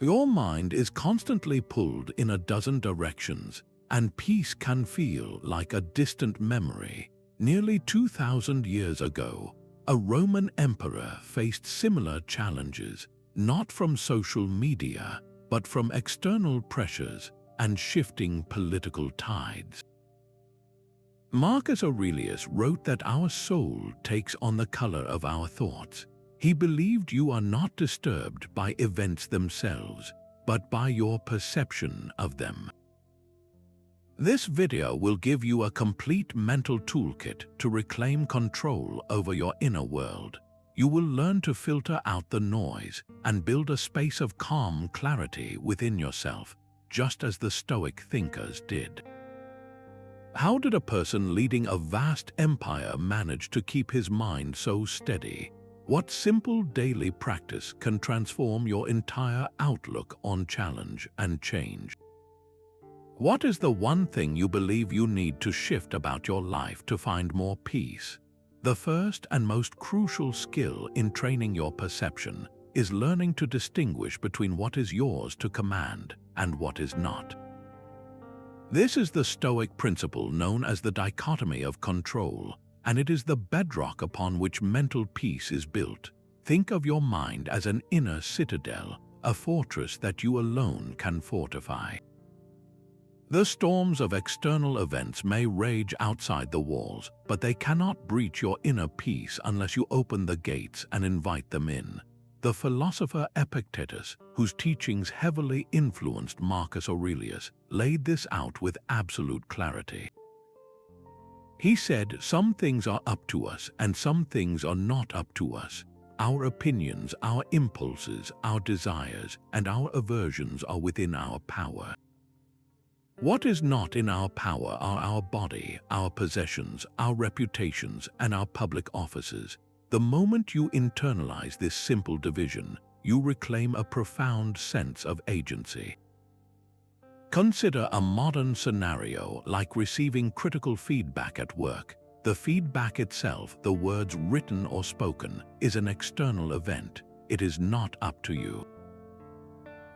Your mind is constantly pulled in a dozen directions, and peace can feel like a distant memory. Nearly 2,000 years ago, a Roman emperor faced similar challenges, not from social media, but from external pressures and shifting political tides. Marcus Aurelius wrote that our soul takes on the color of our thoughts. He believed you are not disturbed by events themselves, but by your perception of them. This video will give you a complete mental toolkit to reclaim control over your inner world. You will learn to filter out the noise and build a space of calm clarity within yourself, just as the Stoic thinkers did. How did a person leading a vast empire manage to keep his mind so steady? What simple daily practice can transform your entire outlook on challenge and change? What is the one thing you believe you need to shift about your life to find more peace? The first and most crucial skill in training your perception is learning to distinguish between what is yours to command and what is not. This is the Stoic principle known as the dichotomy of control, and it is the bedrock upon which mental peace is built. Think of your mind as an inner citadel, a fortress that you alone can fortify. The storms of external events may rage outside the walls, but they cannot breach your inner peace unless you open the gates and invite them in. The philosopher Epictetus, whose teachings heavily influenced Marcus Aurelius, laid this out with absolute clarity. He said, "Some things are up to us and some things are not up to us. Our opinions, our impulses, our desires, and our aversions are within our power. What is not in our power are our body, our possessions, our reputations, and our public offices." The moment you internalize this simple division, you reclaim a profound sense of agency. Consider a modern scenario like receiving critical feedback at work. The feedback itself, the words written or spoken, is an external event. It is not up to you.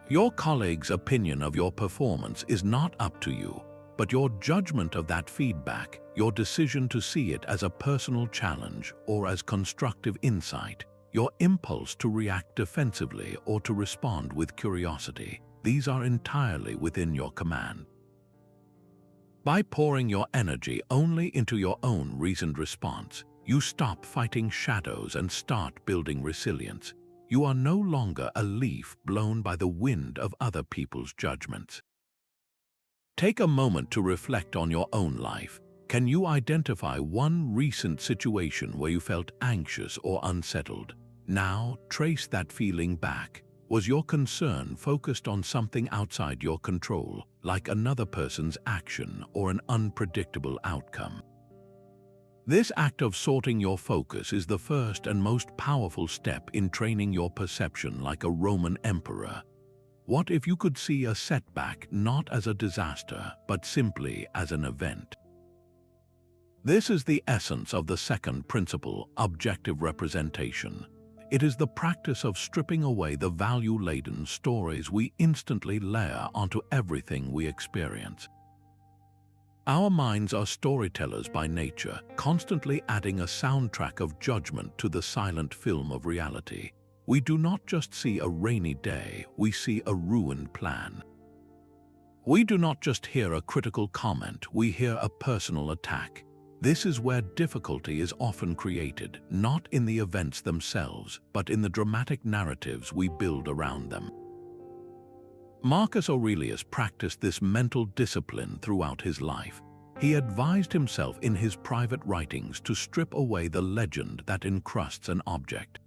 Your colleague's opinion of your performance is not up to you, but your judgment of that feedback, your decision to see it as a personal challenge or as constructive insight, your impulse to react defensively or to respond with curiosity, these are entirely within your command. By pouring your energy only into your own reasoned response, you stop fighting shadows and start building resilience. You are no longer a leaf blown by the wind of other people's judgments. Take a moment to reflect on your own life. Can you identify one recent situation where you felt anxious or unsettled? Now, trace that feeling back. Was your concern focused on something outside your control, like another person's action or an unpredictable outcome? This act of sorting your focus is the first and most powerful step in training your perception like a Roman emperor. What if you could see a setback not as a disaster, but simply as an event? This is the essence of the second principle, objective representation. It is the practice of stripping away the value-laden stories we instantly layer onto everything we experience. Our minds are storytellers by nature, constantly adding a soundtrack of judgment to the silent film of reality. We do not just see a rainy day, we see a ruined plan. We do not just hear a critical comment, we hear a personal attack. This is where difficulty is often created, not in the events themselves, but in the dramatic narratives we build around them. Marcus Aurelius practiced this mental discipline throughout his life. He advised himself in his private writings to strip away the legend that encrusts an object.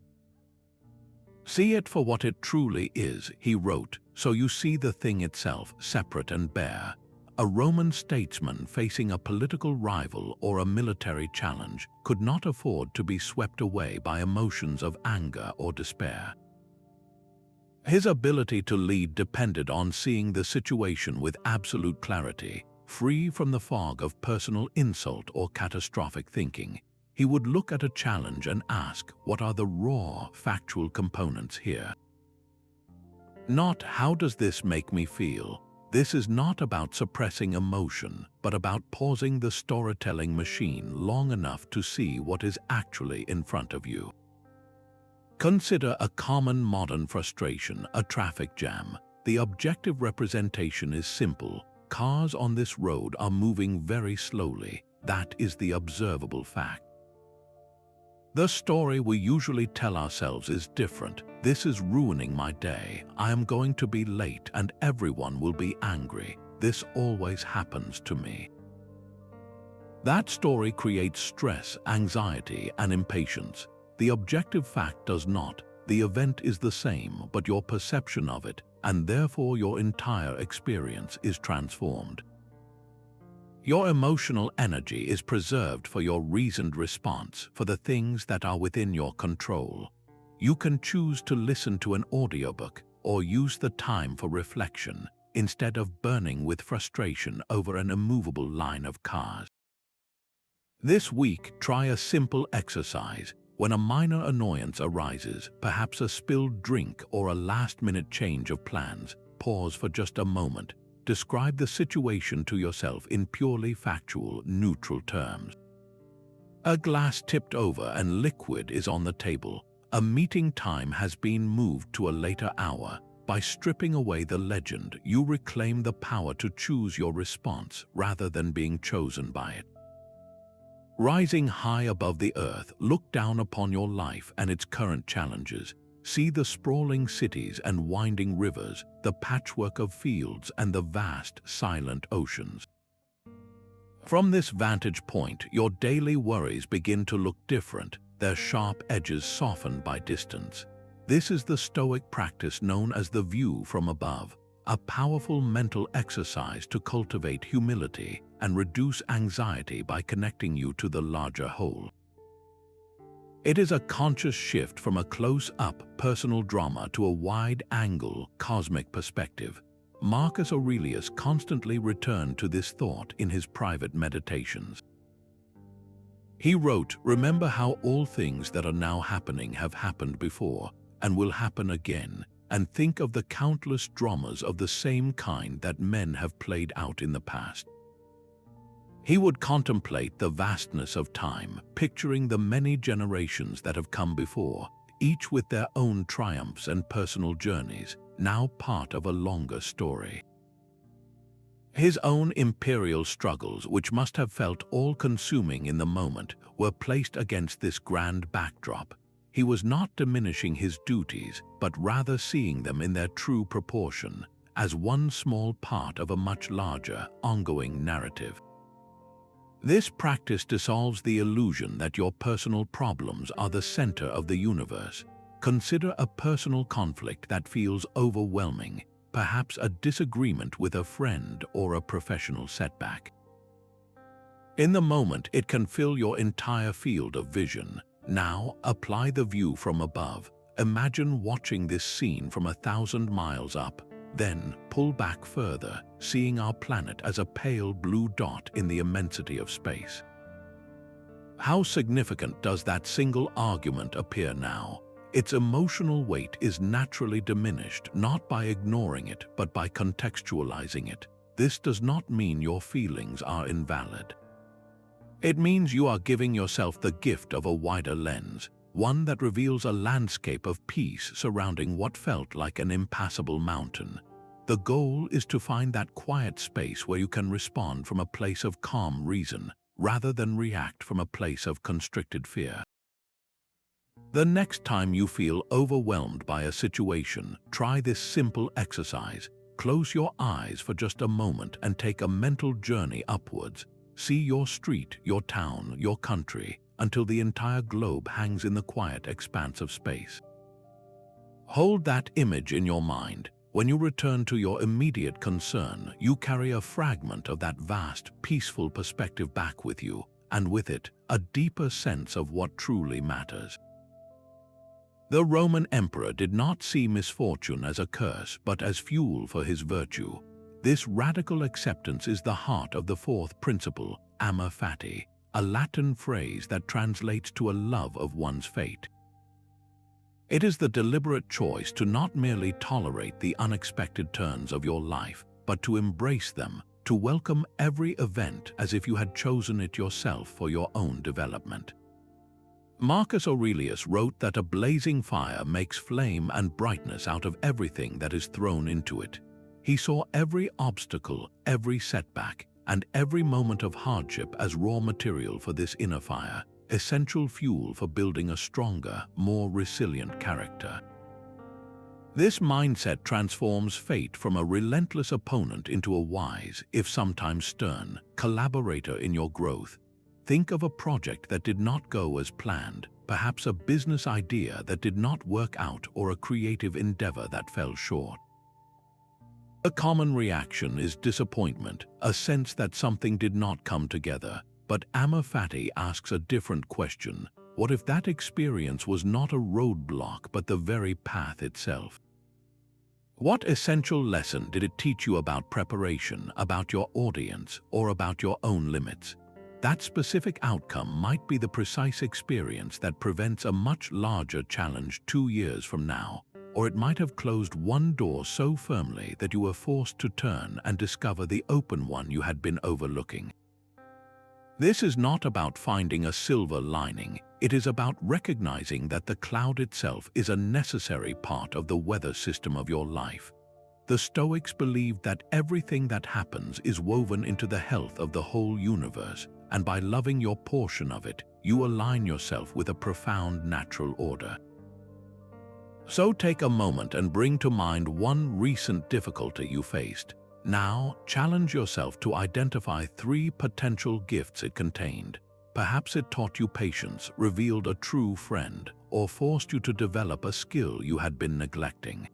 "See it for what it truly is," he wrote, "so you see the thing itself, separate and bare." A Roman statesman facing a political rival or a military challenge could not afford to be swept away by emotions of anger or despair. His ability to lead depended on seeing the situation with absolute clarity, free from the fog of personal insult or catastrophic thinking. He would look at a challenge and ask, what are the raw, factual components here? Not how does this make me feel? This is not about suppressing emotion, but about pausing the storytelling machine long enough to see what is actually in front of you. Consider a common modern frustration, a traffic jam. The objective representation is simple. Cars on this road are moving very slowly. That is the observable fact. The story we usually tell ourselves is different. This is ruining my day. I am going to be late and everyone will be angry. This always happens to me. That story creates stress, anxiety, and impatience. The objective fact does not. The event is the same, but your perception of it, and therefore your entire experience, is transformed. Your emotional energy is preserved for your reasoned response, for the things that are within your control. You can choose to listen to an audiobook or use the time for reflection instead of burning with frustration over an immovable line of cars. This week, try a simple exercise. When a minor annoyance arises, perhaps a spilled drink or a last-minute change of plans, pause for just a moment. Describe the situation to yourself in purely factual, neutral terms. A glass tipped over and liquid is on the table. A meeting time has been moved to a later hour. By stripping away the legend, you reclaim the power to choose your response rather than being chosen by it. Rising high above the earth, look down upon your life and its current challenges. See the sprawling cities and winding rivers, the patchwork of fields and the vast, silent oceans. From this vantage point, your daily worries begin to look different, their sharp edges softened by distance. This is the Stoic practice known as the view from above, a powerful mental exercise to cultivate humility and reduce anxiety by connecting you to the larger whole. It is a conscious shift from a close-up personal drama to a wide-angle cosmic perspective. Marcus Aurelius constantly returned to this thought in his private meditations. He wrote, "Remember how all things that are now happening have happened before and will happen again, and think of the countless dramas of the same kind that men have played out in the past." He would contemplate the vastness of time, picturing the many generations that have come before, each with their own triumphs and personal journeys, now part of a longer story. His own imperial struggles, which must have felt all-consuming in the moment, were placed against this grand backdrop. He was not diminishing his duties, but rather seeing them in their true proportion, as one small part of a much larger, ongoing narrative. This practice dissolves the illusion that your personal problems are the center of the universe. Consider a personal conflict that feels overwhelming, perhaps a disagreement with a friend or a professional setback. In the moment, it can fill your entire field of vision. Now, apply the view from above. Imagine watching this scene from 1,000 miles up. Then, pull back further, seeing our planet as a pale blue dot in the immensity of space. How significant does that single argument appear now? Its emotional weight is naturally diminished, not by ignoring it, but by contextualizing it. This does not mean your feelings are invalid. It means you are giving yourself the gift of a wider lens, one that reveals a landscape of peace surrounding what felt like an impassable mountain. The goal is to find that quiet space where you can respond from a place of calm reason, rather than react from a place of constricted fear. The next time you feel overwhelmed by a situation, try this simple exercise. Close your eyes for just a moment and take a mental journey upwards. See your street, your town, your country, until the entire globe hangs in the quiet expanse of space. Hold that image in your mind. When you return to your immediate concern, you carry a fragment of that vast, peaceful perspective back with you, and with it, a deeper sense of what truly matters. The Roman emperor did not see misfortune as a curse, but as fuel for his virtue. This radical acceptance is the heart of the fourth principle, amor fati, a Latin phrase that translates to a love of one's fate. It is the deliberate choice to not merely tolerate the unexpected turns of your life, but to embrace them, to welcome every event as if you had chosen it yourself for your own development. Marcus Aurelius wrote that a blazing fire makes flame and brightness out of everything that is thrown into it. He saw every obstacle, every setback, and every moment of hardship as raw material for this inner fire, essential fuel for building a stronger, more resilient character. This mindset transforms fate from a relentless opponent into a wise, if sometimes stern, collaborator in your growth. Think of a project that did not go as planned, perhaps a business idea that did not work out or a creative endeavor that fell short. A common reaction is disappointment, a sense that something did not come together. But Amor Fati asks a different question. What if that experience was not a roadblock but the very path itself? What essential lesson did it teach you about preparation, about your audience, or about your own limits? That specific outcome might be the precise experience that prevents a much larger challenge 2 years from now, or it might have closed one door so firmly that you were forced to turn and discover the open one you had been overlooking. This is not about finding a silver lining, it is about recognizing that the cloud itself is a necessary part of the weather system of your life. The Stoics believed that everything that happens is woven into the health of the whole universe, and by loving your portion of it, you align yourself with a profound natural order. So take a moment and bring to mind one recent difficulty you faced. Now, challenge yourself to identify 3 potential gifts it contained. Perhaps it taught you patience, revealed a true friend, or forced you to develop a skill you had been neglecting.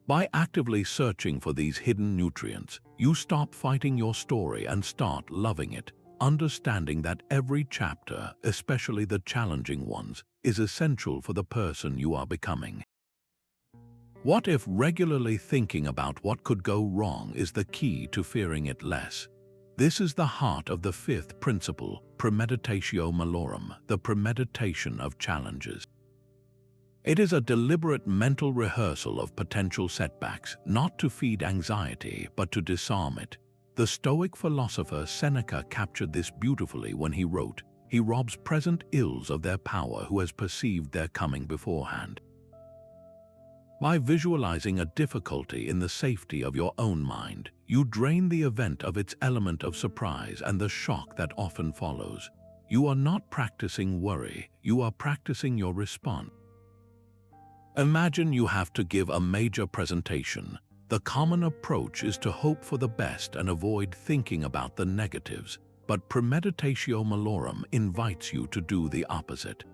By actively searching for these hidden nutrients, you stop fighting your story and start loving it, understanding that every chapter, especially the challenging ones, is essential for the person you are becoming. What if regularly thinking about what could go wrong is the key to fearing it less? This is the heart of the 5th principle, premeditatio malorum, the premeditation of challenges. It is a deliberate mental rehearsal of potential setbacks, not to feed anxiety, but to disarm it. The Stoic philosopher Seneca captured this beautifully when he wrote, "He robs present ills of their power who has perceived their coming beforehand." By visualizing a difficulty in the safety of your own mind, you drain the event of its element of surprise and the shock that often follows. You are not practicing worry, you are practicing your response. Imagine you have to give a major presentation. The common approach is to hope for the best and avoid thinking about the negatives, but premeditatio malorum invites you to do the opposite.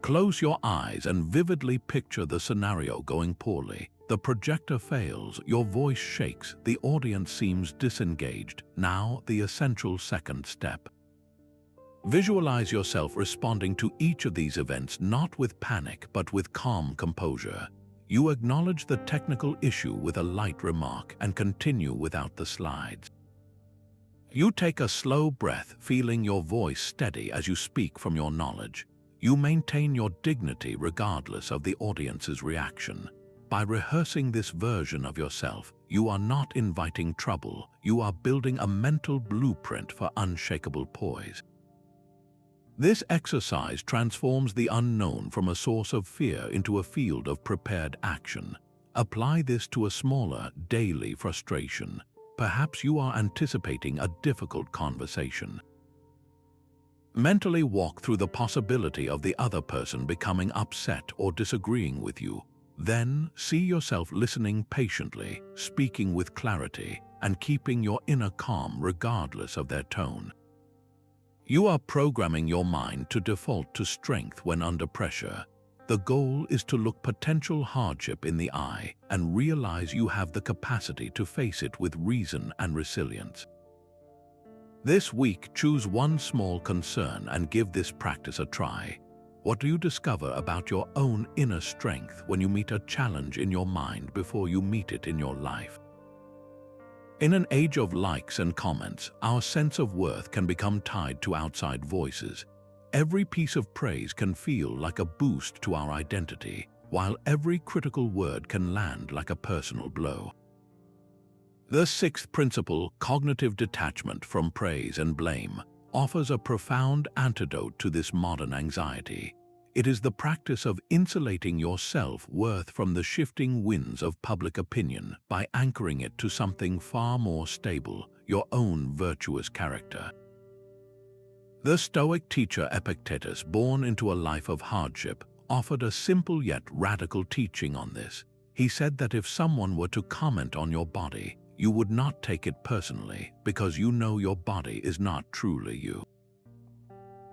Close your eyes and vividly picture the scenario going poorly. The projector fails, your voice shakes, the audience seems disengaged. Now, the essential second step. Visualize yourself responding to each of these events not with panic but with calm composure. You acknowledge the technical issue with a light remark and continue without the slides. You take a slow breath, feeling your voice steady as you speak from your knowledge. You maintain your dignity regardless of the audience's reaction. By rehearsing this version of yourself, you are not inviting trouble, you are building a mental blueprint for unshakable poise. This exercise transforms the unknown from a source of fear into a field of prepared action. Apply this to a smaller, daily frustration. Perhaps you are anticipating a difficult conversation. Mentally walk through the possibility of the other person becoming upset or disagreeing with you. Then see yourself listening patiently, speaking with clarity, and keeping your inner calm regardless of their tone. You are programming your mind to default to strength when under pressure. The goal is to look potential hardship in the eye and realize you have the capacity to face it with reason and resilience. This week, choose one small concern and give this practice a try. What do you discover about your own inner strength when you meet a challenge in your mind before you meet it in your life? In an age of likes and comments, our sense of worth can become tied to outside voices. Every piece of praise can feel like a boost to our identity, while every critical word can land like a personal blow. The sixth principle, cognitive detachment from praise and blame, offers a profound antidote to this modern anxiety. It is the practice of insulating your self-worth from the shifting winds of public opinion by anchoring it to something far more stable, your own virtuous character. The Stoic teacher Epictetus, born into a life of hardship, offered a simple yet radical teaching on this. He said that if someone were to comment on your body, you would not take it personally because you know your body is not truly you.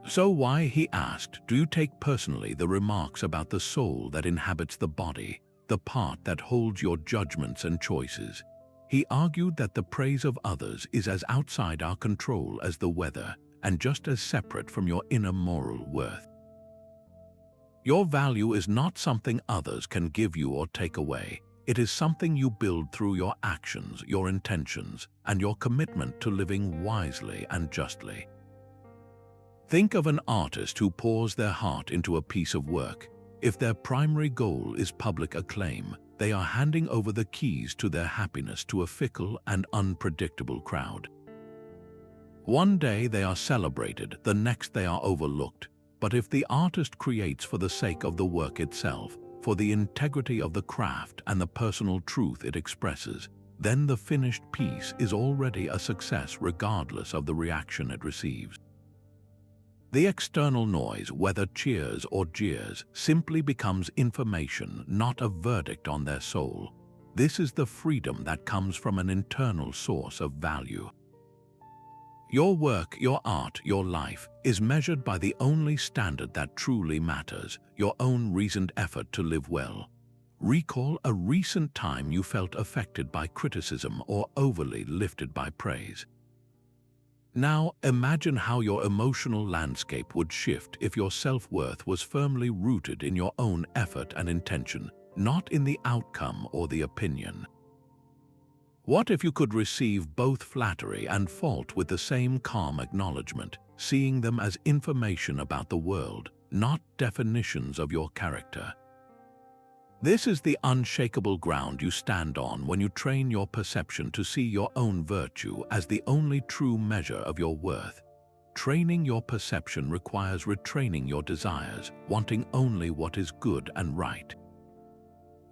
So why, he asked, do you take personally the remarks about the soul that inhabits the body, the part that holds your judgments and choices? He argued that the praise of others is as outside our control as the weather, and just as separate from your inner moral worth. Your value is not something others can give you or take away. It is something you build through your actions, your intentions, and your commitment to living wisely and justly. Think of an artist who pours their heart into a piece of work. If their primary goal is public acclaim, they are handing over the keys to their happiness to a fickle and unpredictable crowd. One day they are celebrated, the next they are overlooked. But if the artist creates for the sake of the work itself, for the integrity of the craft and the personal truth it expresses, then the finished piece is already a success regardless of the reaction it receives. The external noise, whether cheers or jeers, simply becomes information, not a verdict on their soul. This is the freedom that comes from an internal source of value. Your work, your art, your life is measured by the only standard that truly matters, your own reasoned effort to live well. Recall a recent time you felt affected by criticism or overly lifted by praise. Now imagine how your emotional landscape would shift if your self-worth was firmly rooted in your own effort and intention, not in the outcome or the opinion. What if you could receive both flattery and fault with the same calm acknowledgement, seeing them as information about the world, not definitions of your character? This is the unshakable ground you stand on when you train your perception to see your own virtue as the only true measure of your worth. Training your perception requires retraining your desires, wanting only what is good and right.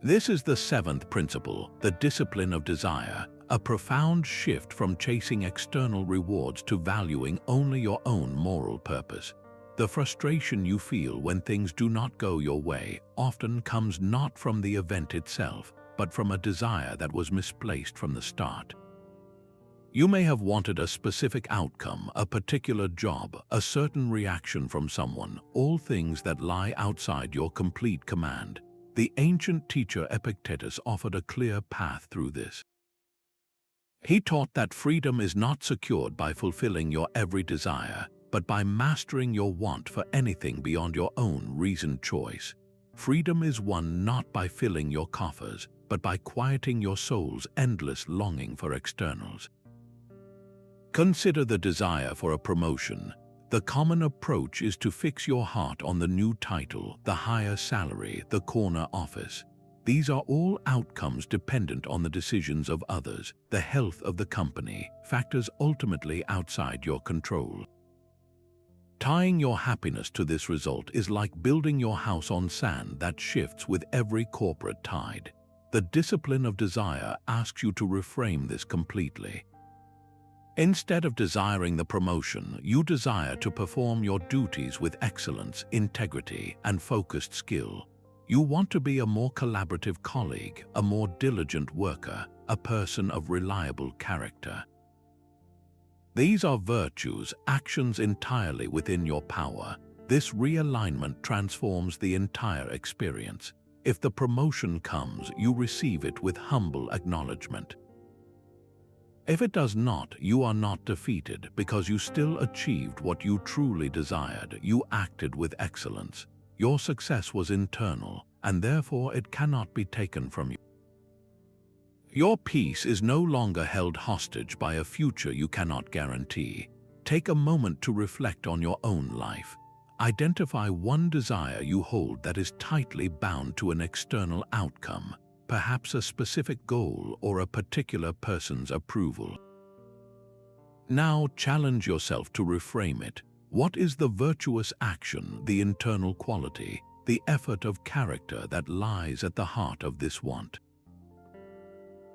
This is the seventh principle, the discipline of desire, a profound shift from chasing external rewards to valuing only your own moral purpose. The frustration you feel when things do not go your way often comes not from the event itself, but from a desire that was misplaced from the start. You may have wanted a specific outcome, a particular job, a certain reaction from someone, all things that lie outside your complete command. The ancient teacher Epictetus offered a clear path through this. He taught that freedom is not secured by fulfilling your every desire, but by mastering your want for anything beyond your own reasoned choice. Freedom is won not by filling your coffers, but by quieting your soul's endless longing for externals. Consider the desire for a promotion. The common approach is to fix your heart on the new title, the higher salary, the corner office. These are all outcomes dependent on the decisions of others, the health of the company, factors ultimately outside your control. Tying your happiness to this result is like building your house on sand that shifts with every corporate tide. The discipline of desire asks you to reframe this completely. Instead of desiring the promotion, you desire to perform your duties with excellence, integrity, and focused skill. You want to be a more collaborative colleague, a more diligent worker, a person of reliable character. These are virtues, actions entirely within your power. This realignment transforms the entire experience. If the promotion comes, you receive it with humble acknowledgement. If it does not, you are not defeated because you still achieved what you truly desired. You acted with excellence. Your success was internal, and therefore it cannot be taken from you. Your peace is no longer held hostage by a future you cannot guarantee. Take a moment to reflect on your own life. Identify one desire you hold that is tightly bound to an external outcome, perhaps a specific goal or a particular person's approval. Now challenge yourself to reframe it. What is the virtuous action, the internal quality, the effort of character that lies at the heart of this want?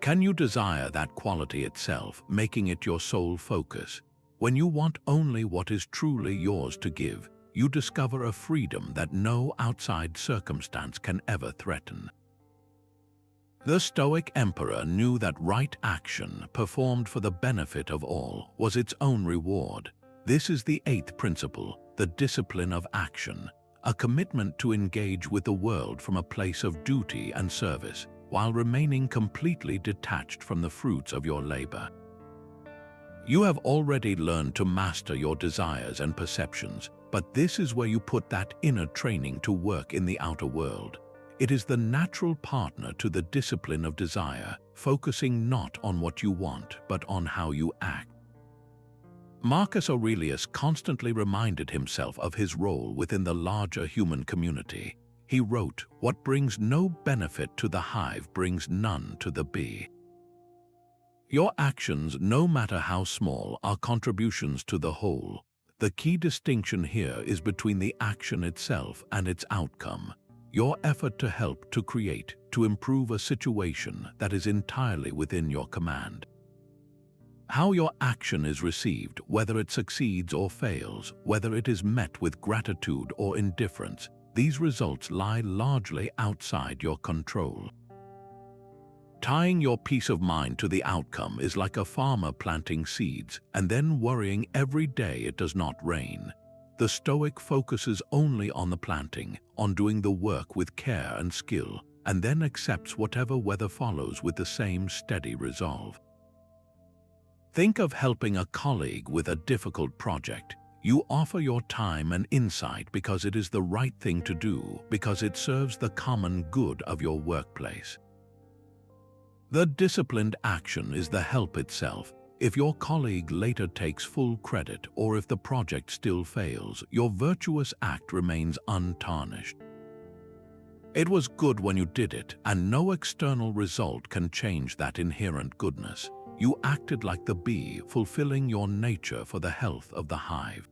Can you desire that quality itself, making it your sole focus? When you want only what is truly yours to give, you discover a freedom that no outside circumstance can ever threaten. The Stoic emperor knew that right action, performed for the benefit of all, was its own reward. This is the eighth principle, the discipline of action, a commitment to engage with the world from a place of duty and service, while remaining completely detached from the fruits of your labor. You have already learned to master your desires and perceptions, but this is where you put that inner training to work in the outer world. It is the natural partner to the discipline of desire, focusing not on what you want, but on how you act. Marcus Aurelius constantly reminded himself of his role within the larger human community. He wrote, "What brings no benefit to the hive brings none to the bee." Your actions, no matter how small, are contributions to the whole. The key distinction here is between the action itself and its outcome. Your effort to help, to create, to improve a situation that is entirely within your command. How your action is received, whether it succeeds or fails, whether it is met with gratitude or indifference, these results lie largely outside your control. Tying your peace of mind to the outcome is like a farmer planting seeds and then worrying every day it does not rain. The Stoic focuses only on the planting, on doing the work with care and skill, and then accepts whatever weather follows with the same steady resolve. Think of helping a colleague with a difficult project. You offer your time and insight because it is the right thing to do, because it serves the common good of your workplace. The disciplined action is the help itself. If your colleague later takes full credit or if the project still fails, your virtuous act remains untarnished. It was good when you did it, and no external result can change that inherent goodness. You acted like the bee, fulfilling your nature for the health of the hive.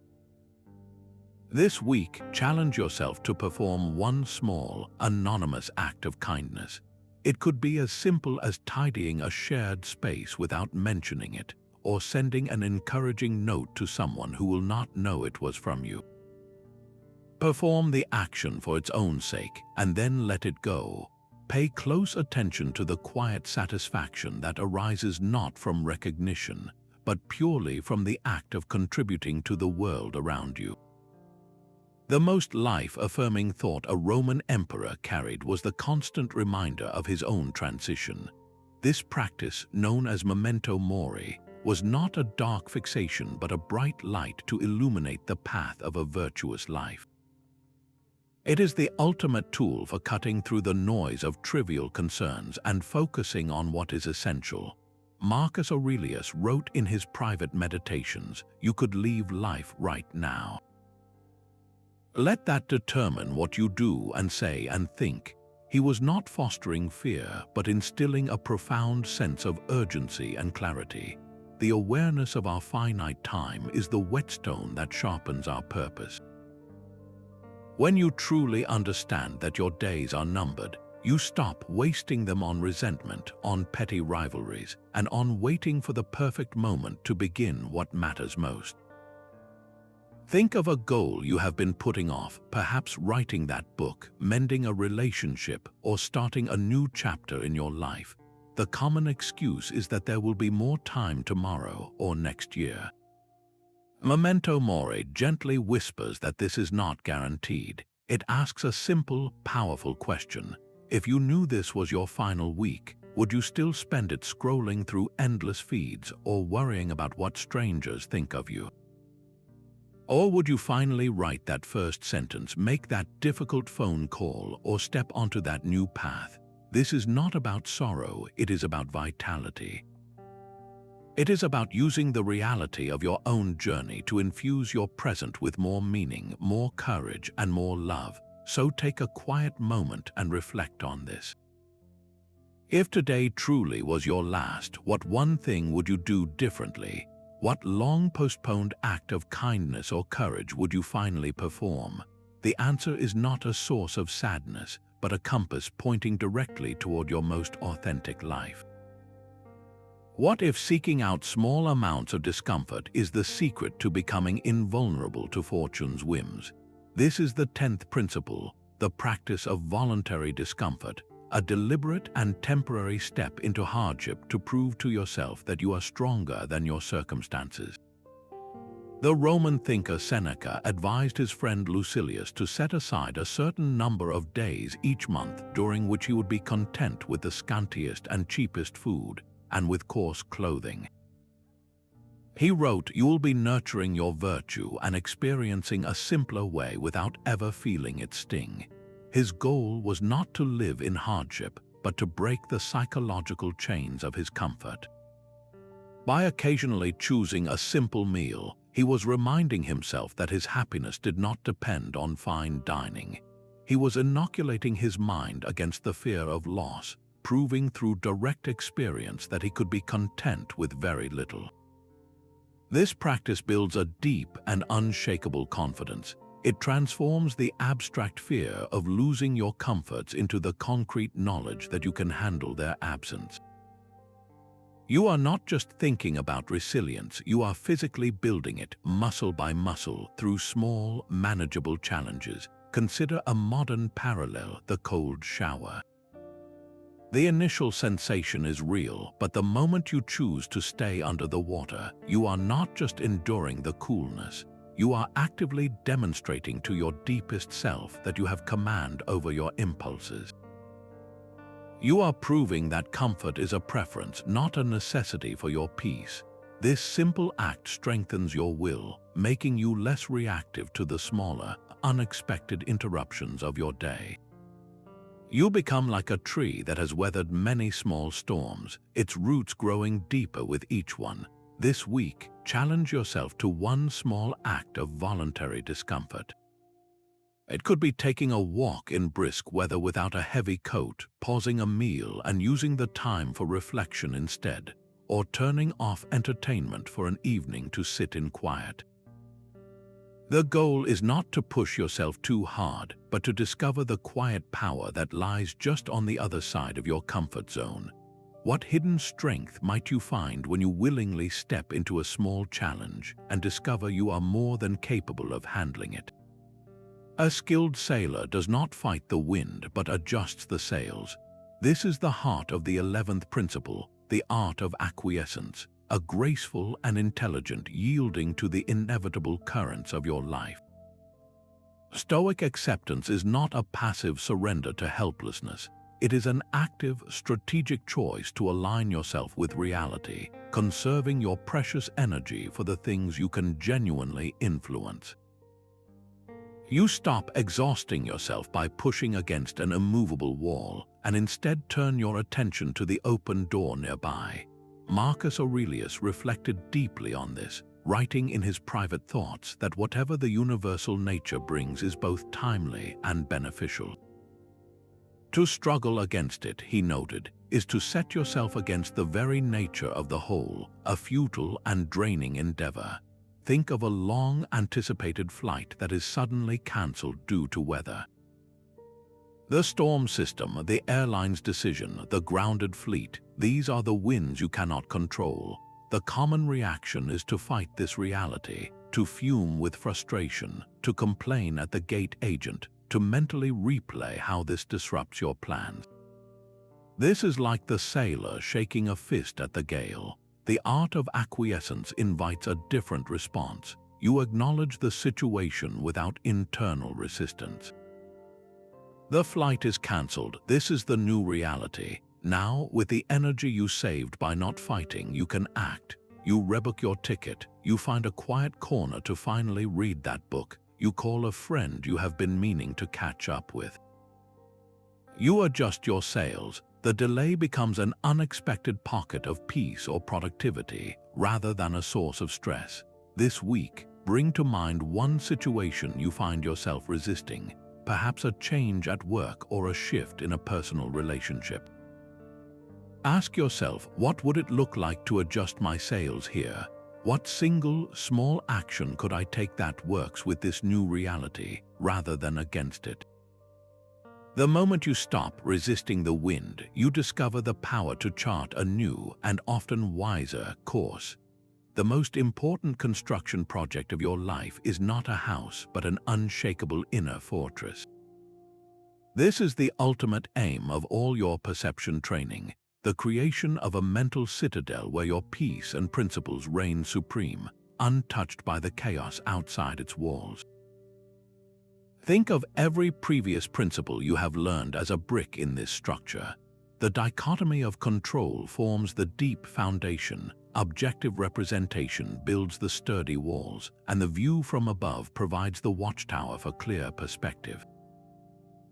This week, challenge yourself to perform one small, anonymous act of kindness. It could be as simple as tidying a shared space without mentioning it, or sending an encouraging note to someone who will not know it was from you. Perform the action for its own sake, and then let it go. Pay close attention to the quiet satisfaction that arises not from recognition, but purely from the act of contributing to the world around you. The most life-affirming thought a Roman emperor carried was the constant reminder of his own transition. This practice, known as memento mori, was not a dark fixation but a bright light to illuminate the path of a virtuous life. It is the ultimate tool for cutting through the noise of trivial concerns and focusing on what is essential. Marcus Aurelius wrote in his private meditations, "You could leave life right now." Let that determine what you do and say and think. He was not fostering fear, but instilling a profound sense of urgency and clarity. The awareness of our finite time is the whetstone that sharpens our purpose. When you truly understand that your days are numbered, you stop wasting them on resentment, on petty rivalries, and on waiting for the perfect moment to begin what matters most. Think of a goal you have been putting off, perhaps writing that book, mending a relationship, or starting a new chapter in your life. The common excuse is that there will be more time tomorrow or next year. Memento mori gently whispers that this is not guaranteed. It asks a simple, powerful question. If you knew this was your final week, would you still spend it scrolling through endless feeds or worrying about what strangers think of you? Or would you finally write that first sentence, make that difficult phone call, or step onto that new path? This is not about sorrow, it is about vitality. It is about using the reality of your own journey to infuse your present with more meaning, more courage, and more love. So take a quiet moment and reflect on this. If today truly was your last, what one thing would you do differently? What long-postponed act of kindness or courage would you finally perform? The answer is not a source of sadness, but a compass pointing directly toward your most authentic life. What if seeking out small amounts of discomfort is the secret to becoming invulnerable to fortune's whims? This is the 10th principle, the practice of voluntary discomfort, a deliberate and temporary step into hardship to prove to yourself that you are stronger than your circumstances. The Roman thinker Seneca advised his friend Lucilius to set aside a certain number of days each month during which he would be content with the scantiest and cheapest food, and with coarse clothing. He wrote, "You will be nurturing your virtue and experiencing a simpler way without ever feeling its sting." His goal was not to live in hardship, but to break the psychological chains of his comfort. By occasionally choosing a simple meal, he was reminding himself that his happiness did not depend on fine dining. He was inoculating his mind against the fear of loss, proving through direct experience that he could be content with very little. This practice builds a deep and unshakable confidence. It transforms the abstract fear of losing your comforts into the concrete knowledge that you can handle their absence. You are not just thinking about resilience, you are physically building it, muscle by muscle, through small, manageable challenges. Consider a modern parallel, the cold shower. The initial sensation is real, but the moment you choose to stay under the water, you are not just enduring the coolness. You are actively demonstrating to your deepest self that you have command over your impulses. You are proving that comfort is a preference, not a necessity for your peace. This simple act strengthens your will, making you less reactive to the smaller, unexpected interruptions of your day. You become like a tree that has weathered many small storms, its roots growing deeper with each one. This week, challenge yourself to one small act of voluntary discomfort. It could be taking a walk in brisk weather without a heavy coat, pausing a meal and using the time for reflection instead, or turning off entertainment for an evening to sit in quiet. The goal is not to push yourself too hard, but to discover the quiet power that lies just on the other side of your comfort zone. What hidden strength might you find when you willingly step into a small challenge and discover you are more than capable of handling it? A skilled sailor does not fight the wind but adjusts the sails. This is the heart of the 11th principle, the art of acquiescence, a graceful and intelligent yielding to the inevitable currents of your life. Stoic acceptance is not a passive surrender to helplessness. It is an active, strategic choice to align yourself with reality, conserving your precious energy for the things you can genuinely influence. You stop exhausting yourself by pushing against an immovable wall and instead turn your attention to the open door nearby. Marcus Aurelius reflected deeply on this, writing in his private thoughts that whatever the universal nature brings is both timely and beneficial. To struggle against it, he noted, is to set yourself against the very nature of the whole, a futile and draining endeavor. Think of a long-anticipated flight that is suddenly cancelled due to weather. The storm system, the airline's decision, the grounded fleet, these are the winds you cannot control. The common reaction is to fight this reality, to fume with frustration, to complain at the gate agent, to mentally replay how this disrupts your plans. This is like the sailor shaking a fist at the gale. The art of acquiescence invites a different response. You acknowledge the situation without internal resistance. The flight is cancelled. This is the new reality. Now, with the energy you saved by not fighting, you can act. You rebook your ticket. You find a quiet corner to finally read that book. You call a friend you have been meaning to catch up with. You adjust your sails. the delay becomes an unexpected pocket of peace or productivity rather than a source of stress. This week, bring to mind one situation you find yourself resisting, perhaps a change at work or a shift in a personal relationship. Ask yourself, what would it look like to adjust my sails here? What single, small action could I take that works with this new reality rather than against it? The moment you stop resisting the wind, you discover the power to chart a new and often wiser course. The most important construction project of your life is not a house, but an unshakable inner fortress. This is the ultimate aim of all your perception training, the creation of a mental citadel where your peace and principles reign supreme, untouched by the chaos outside its walls. Think of every previous principle you have learned as a brick in this structure. The dichotomy of control forms the deep foundation, objective representation builds the sturdy walls, and the view from above provides the watchtower for clear perspective.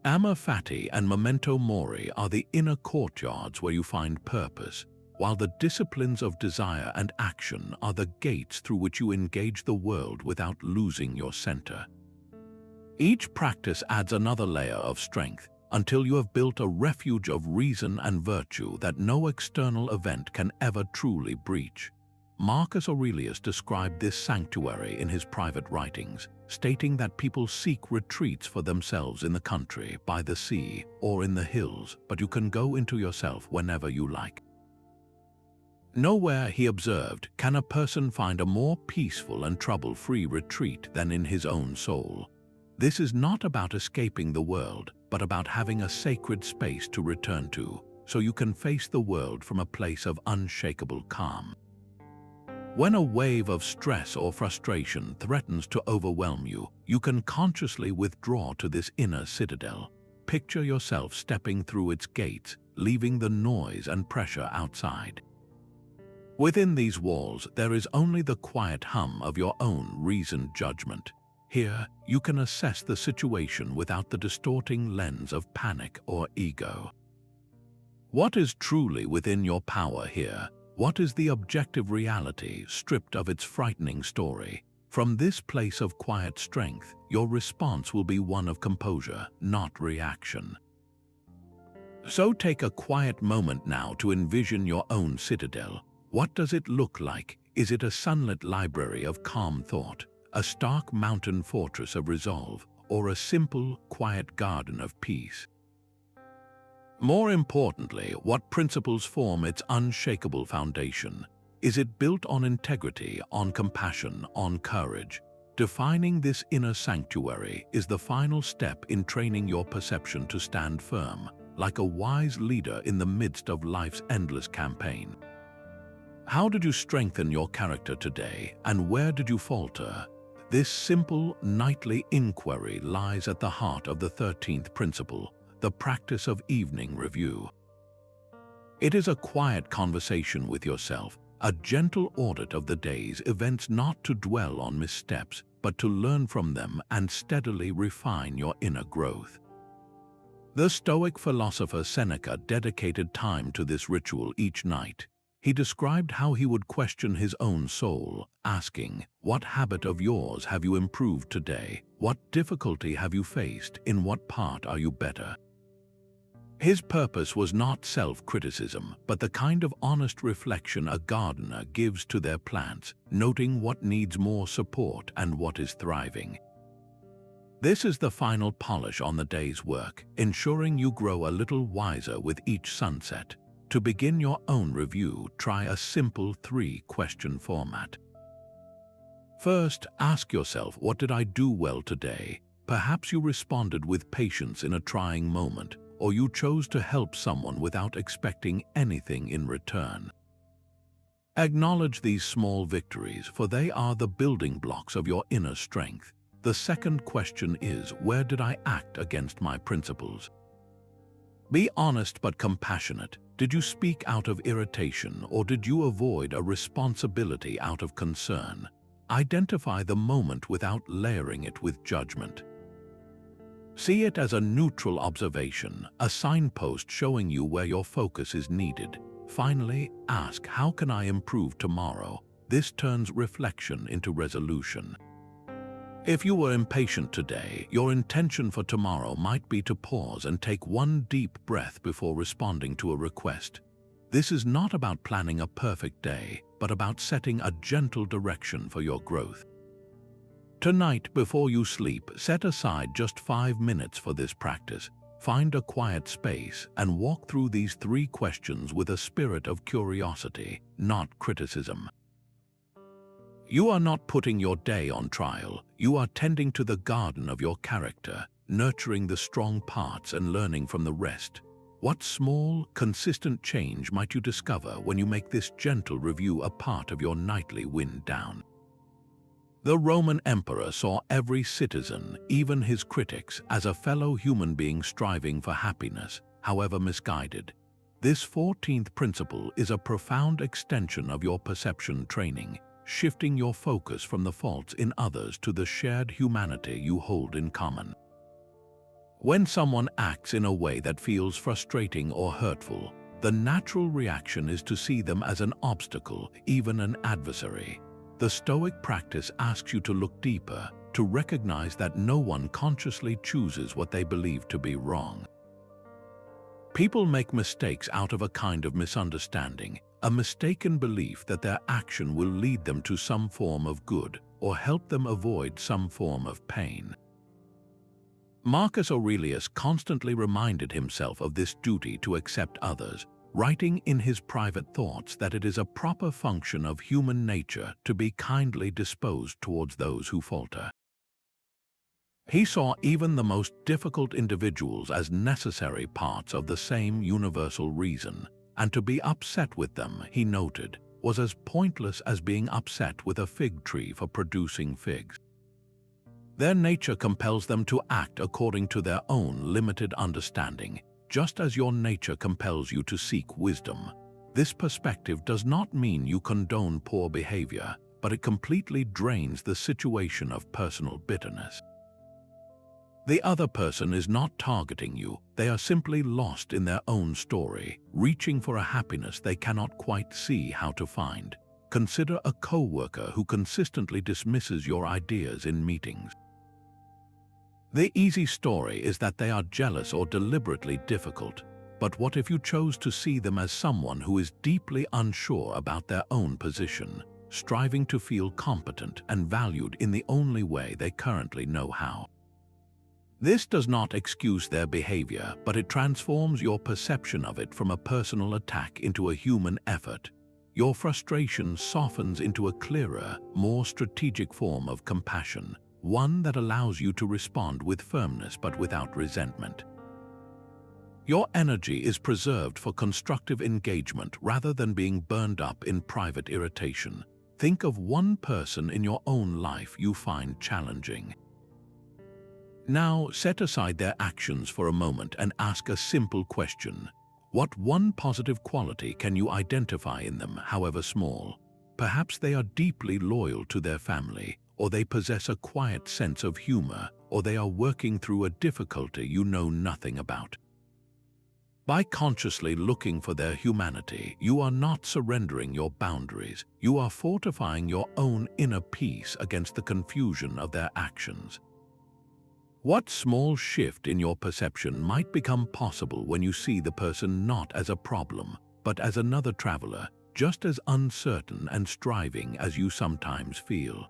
Amor fati and memento mori are the inner courtyards where you find purpose, while the disciplines of desire and action are the gates through which you engage the world without losing your center. Each practice adds another layer of strength until you have built a refuge of reason and virtue that no external event can ever truly breach. Marcus Aurelius described this sanctuary in his private writings, stating that people seek retreats for themselves in the country, by the sea, or in the hills, but you can go into yourself whenever you like. Nowhere, he observed, can a person find a more peaceful and trouble-free retreat than in his own soul. This is not about escaping the world, but about having a sacred space to return to, so you can face the world from a place of unshakable calm. When a wave of stress or frustration threatens to overwhelm you, you can consciously withdraw to this inner citadel. Picture yourself stepping through its gates, leaving the noise and pressure outside. Within these walls, there is only the quiet hum of your own reasoned judgment. Here, you can assess the situation without the distorting lens of panic or ego. What is truly within your power here? What is the objective reality stripped of its frightening story? From this place of quiet strength, your response will be one of composure, not reaction. So take a quiet moment now to envision your own citadel. What does it look like? Is it a sunlit library of calm thought, a stark mountain fortress of resolve, or a simple, quiet garden of peace? More importantly, what principles form its unshakable foundation? Is it built on integrity, on compassion, on courage? Defining this inner sanctuary is the final step in training your perception to stand firm, like a wise leader in the midst of life's endless campaign. How did you strengthen your character today, and where did you falter? This simple, nightly inquiry lies at the heart of the 13th principle, the practice of evening review. It is a quiet conversation with yourself, a gentle audit of the day's events, not to dwell on missteps, but to learn from them and steadily refine your inner growth. The Stoic philosopher Seneca dedicated time to this ritual each night. He described how he would question his own soul, asking, "What habit of yours have you improved today? What difficulty have you faced? In what part are you better?" His purpose was not self-criticism, but the kind of honest reflection a gardener gives to their plants, noting what needs more support and what is thriving. This is the final polish on the day's work, ensuring you grow a little wiser with each sunset. To begin your own review, try a simple 3-question format. First, ask yourself, what did I do well today? Perhaps you responded with patience in a trying moment, or you chose to help someone without expecting anything in return. Acknowledge these small victories, for they are the building blocks of your inner strength. The second question is, where did I act against my principles? Be honest but compassionate. Did you speak out of irritation, or did you avoid a responsibility out of concern? Identify the moment without layering it with judgment. See it as a neutral observation, a signpost showing you where your focus is needed. Finally, ask, how can I improve tomorrow? This turns reflection into resolution. If you were impatient today, your intention for tomorrow might be to pause and take one deep breath before responding to a request. This is not about planning a perfect day, but about setting a gentle direction for your growth. Tonight, before you sleep, set aside just 5 minutes for this practice. Find a quiet space and walk through these 3 questions with a spirit of curiosity, not criticism. You are not putting your day on trial. You are tending to the garden of your character, nurturing the strong parts and learning from the rest. What small, consistent change might you discover when you make this gentle review a part of your nightly wind down? The Roman emperor saw every citizen, even his critics, as a fellow human being striving for happiness, however misguided. This 14th principle is a profound extension of your perception training, shifting your focus from the faults in others to the shared humanity you hold in common. When someone acts in a way that feels frustrating or hurtful, the natural reaction is to see them as an obstacle, even an adversary. The Stoic practice asks you to look deeper, to recognize that no one consciously chooses what they believe to be wrong. People make mistakes out of a kind of misunderstanding, a mistaken belief that their action will lead them to some form of good or help them avoid some form of pain. Marcus Aurelius constantly reminded himself of this duty to accept others, writing in his private thoughts that it is a proper function of human nature to be kindly disposed towards those who falter. He saw even the most difficult individuals as necessary parts of the same universal reason, and to be upset with them, he noted, was as pointless as being upset with a fig tree for producing figs. Their nature compels them to act according to their own limited understanding, just as your nature compels you to seek wisdom. This perspective does not mean you condone poor behavior, but it completely drains the situation of personal bitterness. The other person is not targeting you, they are simply lost in their own story, reaching for a happiness they cannot quite see how to find. Consider a co-worker who consistently dismisses your ideas in meetings. The easy story is that they are jealous or deliberately difficult, but what if you chose to see them as someone who is deeply unsure about their own position, striving to feel competent and valued in the only way they currently know how? This does not excuse their behavior, but it transforms your perception of it from a personal attack into a human effort. Your frustration softens into a clearer, more strategic form of compassion, one that allows you to respond with firmness but without resentment. Your energy is preserved for constructive engagement rather than being burned up in private irritation. Think of one person in your own life you find challenging. Now, set aside their actions for a moment and ask a simple question. What one positive quality can you identify in them, however small? Perhaps they are deeply loyal to their family, or they possess a quiet sense of humor, or they are working through a difficulty you know nothing about. By consciously looking for their humanity, you are not surrendering your boundaries, you are fortifying your own inner peace against the confusion of their actions. What small shift in your perception might become possible when you see the person not as a problem, but as another traveler, just as uncertain and striving as you sometimes feel?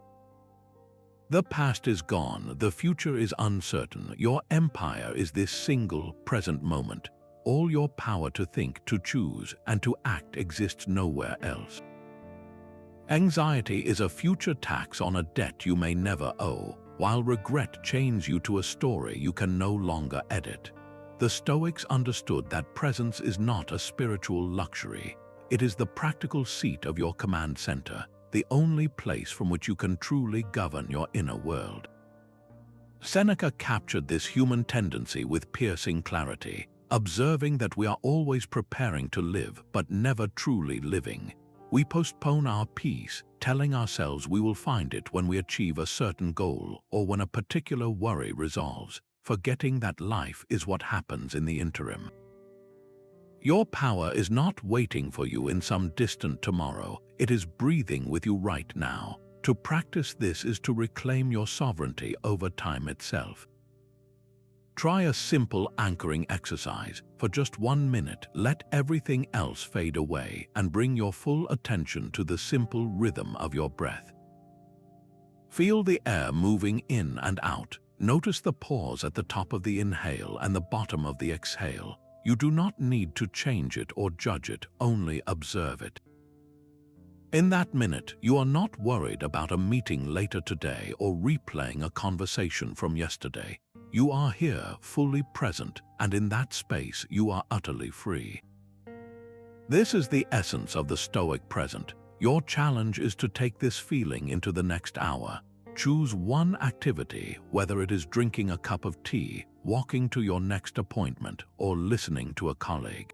The past is gone, the future is uncertain, your empire is this single, present moment. All your power to think, to choose, and to act exists nowhere else. Anxiety is a future tax on a debt you may never owe, while regret chains you to a story you can no longer edit. The Stoics understood that presence is not a spiritual luxury. It is the practical seat of your command center, the only place from which you can truly govern your inner world. Seneca captured this human tendency with piercing clarity, observing that we are always preparing to live but never truly living. We postpone our peace, telling ourselves we will find it when we achieve a certain goal or when a particular worry resolves, forgetting that life is what happens in the interim. Your power is not waiting for you in some distant tomorrow, it is breathing with you right now. To practice this is to reclaim your sovereignty over time itself. Try a simple anchoring exercise. For just 1 minute, let everything else fade away and bring your full attention to the simple rhythm of your breath. Feel the air moving in and out. Notice the pause at the top of the inhale and the bottom of the exhale. You do not need to change it or judge it, only observe it. In that minute, you are not worried about a meeting later today or replaying a conversation from yesterday. You are here, fully present, and in that space you are utterly free. This is the essence of the Stoic present. Your challenge is to take this feeling into the next hour. Choose one activity, whether it is drinking a cup of tea, walking to your next appointment, or listening to a colleague.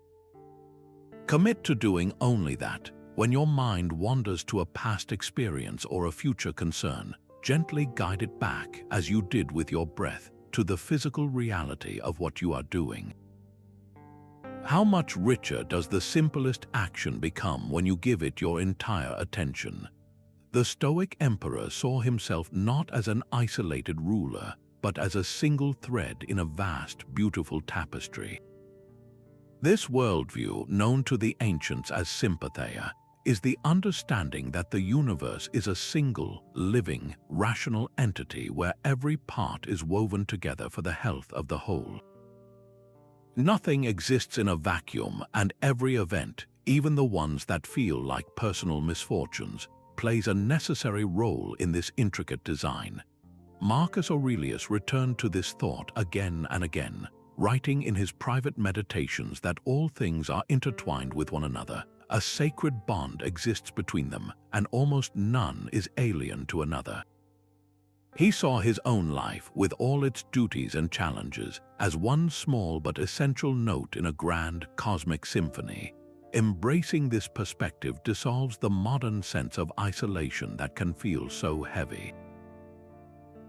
Commit to doing only that. When your mind wanders to a past experience or a future concern, gently guide it back, as you did with your breath, to the physical reality of what you are doing. How much richer does the simplest action become when you give it your entire attention? The Stoic emperor saw himself not as an isolated ruler, but as a single thread in a vast, beautiful tapestry. This worldview, known to the ancients as sympatheia, is the understanding that the universe is a single, living, rational entity where every part is woven together for the health of the whole. Nothing exists in a vacuum, and every event, even the ones that feel like personal misfortunes, plays a necessary role in this intricate design. Marcus Aurelius returned to this thought again and again, writing in his private meditations that all things are intertwined with one another. A sacred bond exists between them, and almost none is alien to another. He saw his own life, with all its duties and challenges, as one small but essential note in a grand cosmic symphony. Embracing this perspective dissolves the modern sense of isolation that can feel so heavy.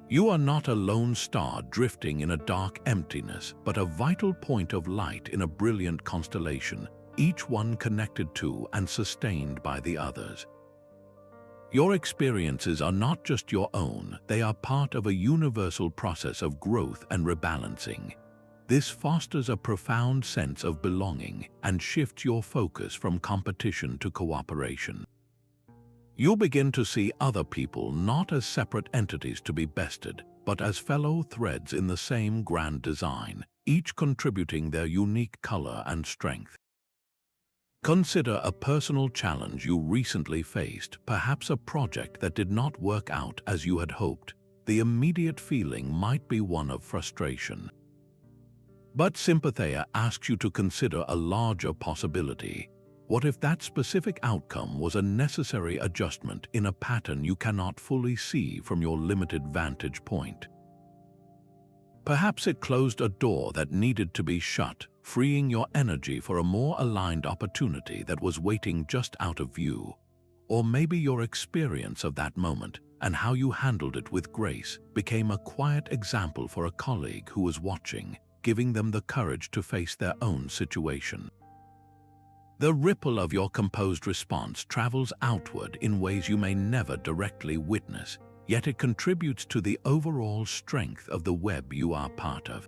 You are not a lone star drifting in a dark emptiness, but a vital point of light in a brilliant constellation, each one connected to and sustained by the others. Your experiences are not just your own, they are part of a universal process of growth and rebalancing. This fosters a profound sense of belonging and shifts your focus from competition to cooperation. You'll begin to see other people not as separate entities to be bested, but as fellow threads in the same grand design, each contributing their unique color and strength. Consider a personal challenge you recently faced, perhaps a project that did not work out as you had hoped. The immediate feeling might be one of frustration. But sympatheia asks you to consider a larger possibility. What if that specific outcome was a necessary adjustment in a pattern you cannot fully see from your limited vantage point? Perhaps it closed a door that needed to be shut, freeing your energy for a more aligned opportunity that was waiting just out of view. Or maybe your experience of that moment and how you handled it with grace became a quiet example for a colleague who was watching, giving them the courage to face their own situation. The ripple of your composed response travels outward in ways you may never directly witness, yet it contributes to the overall strength of the web you are part of.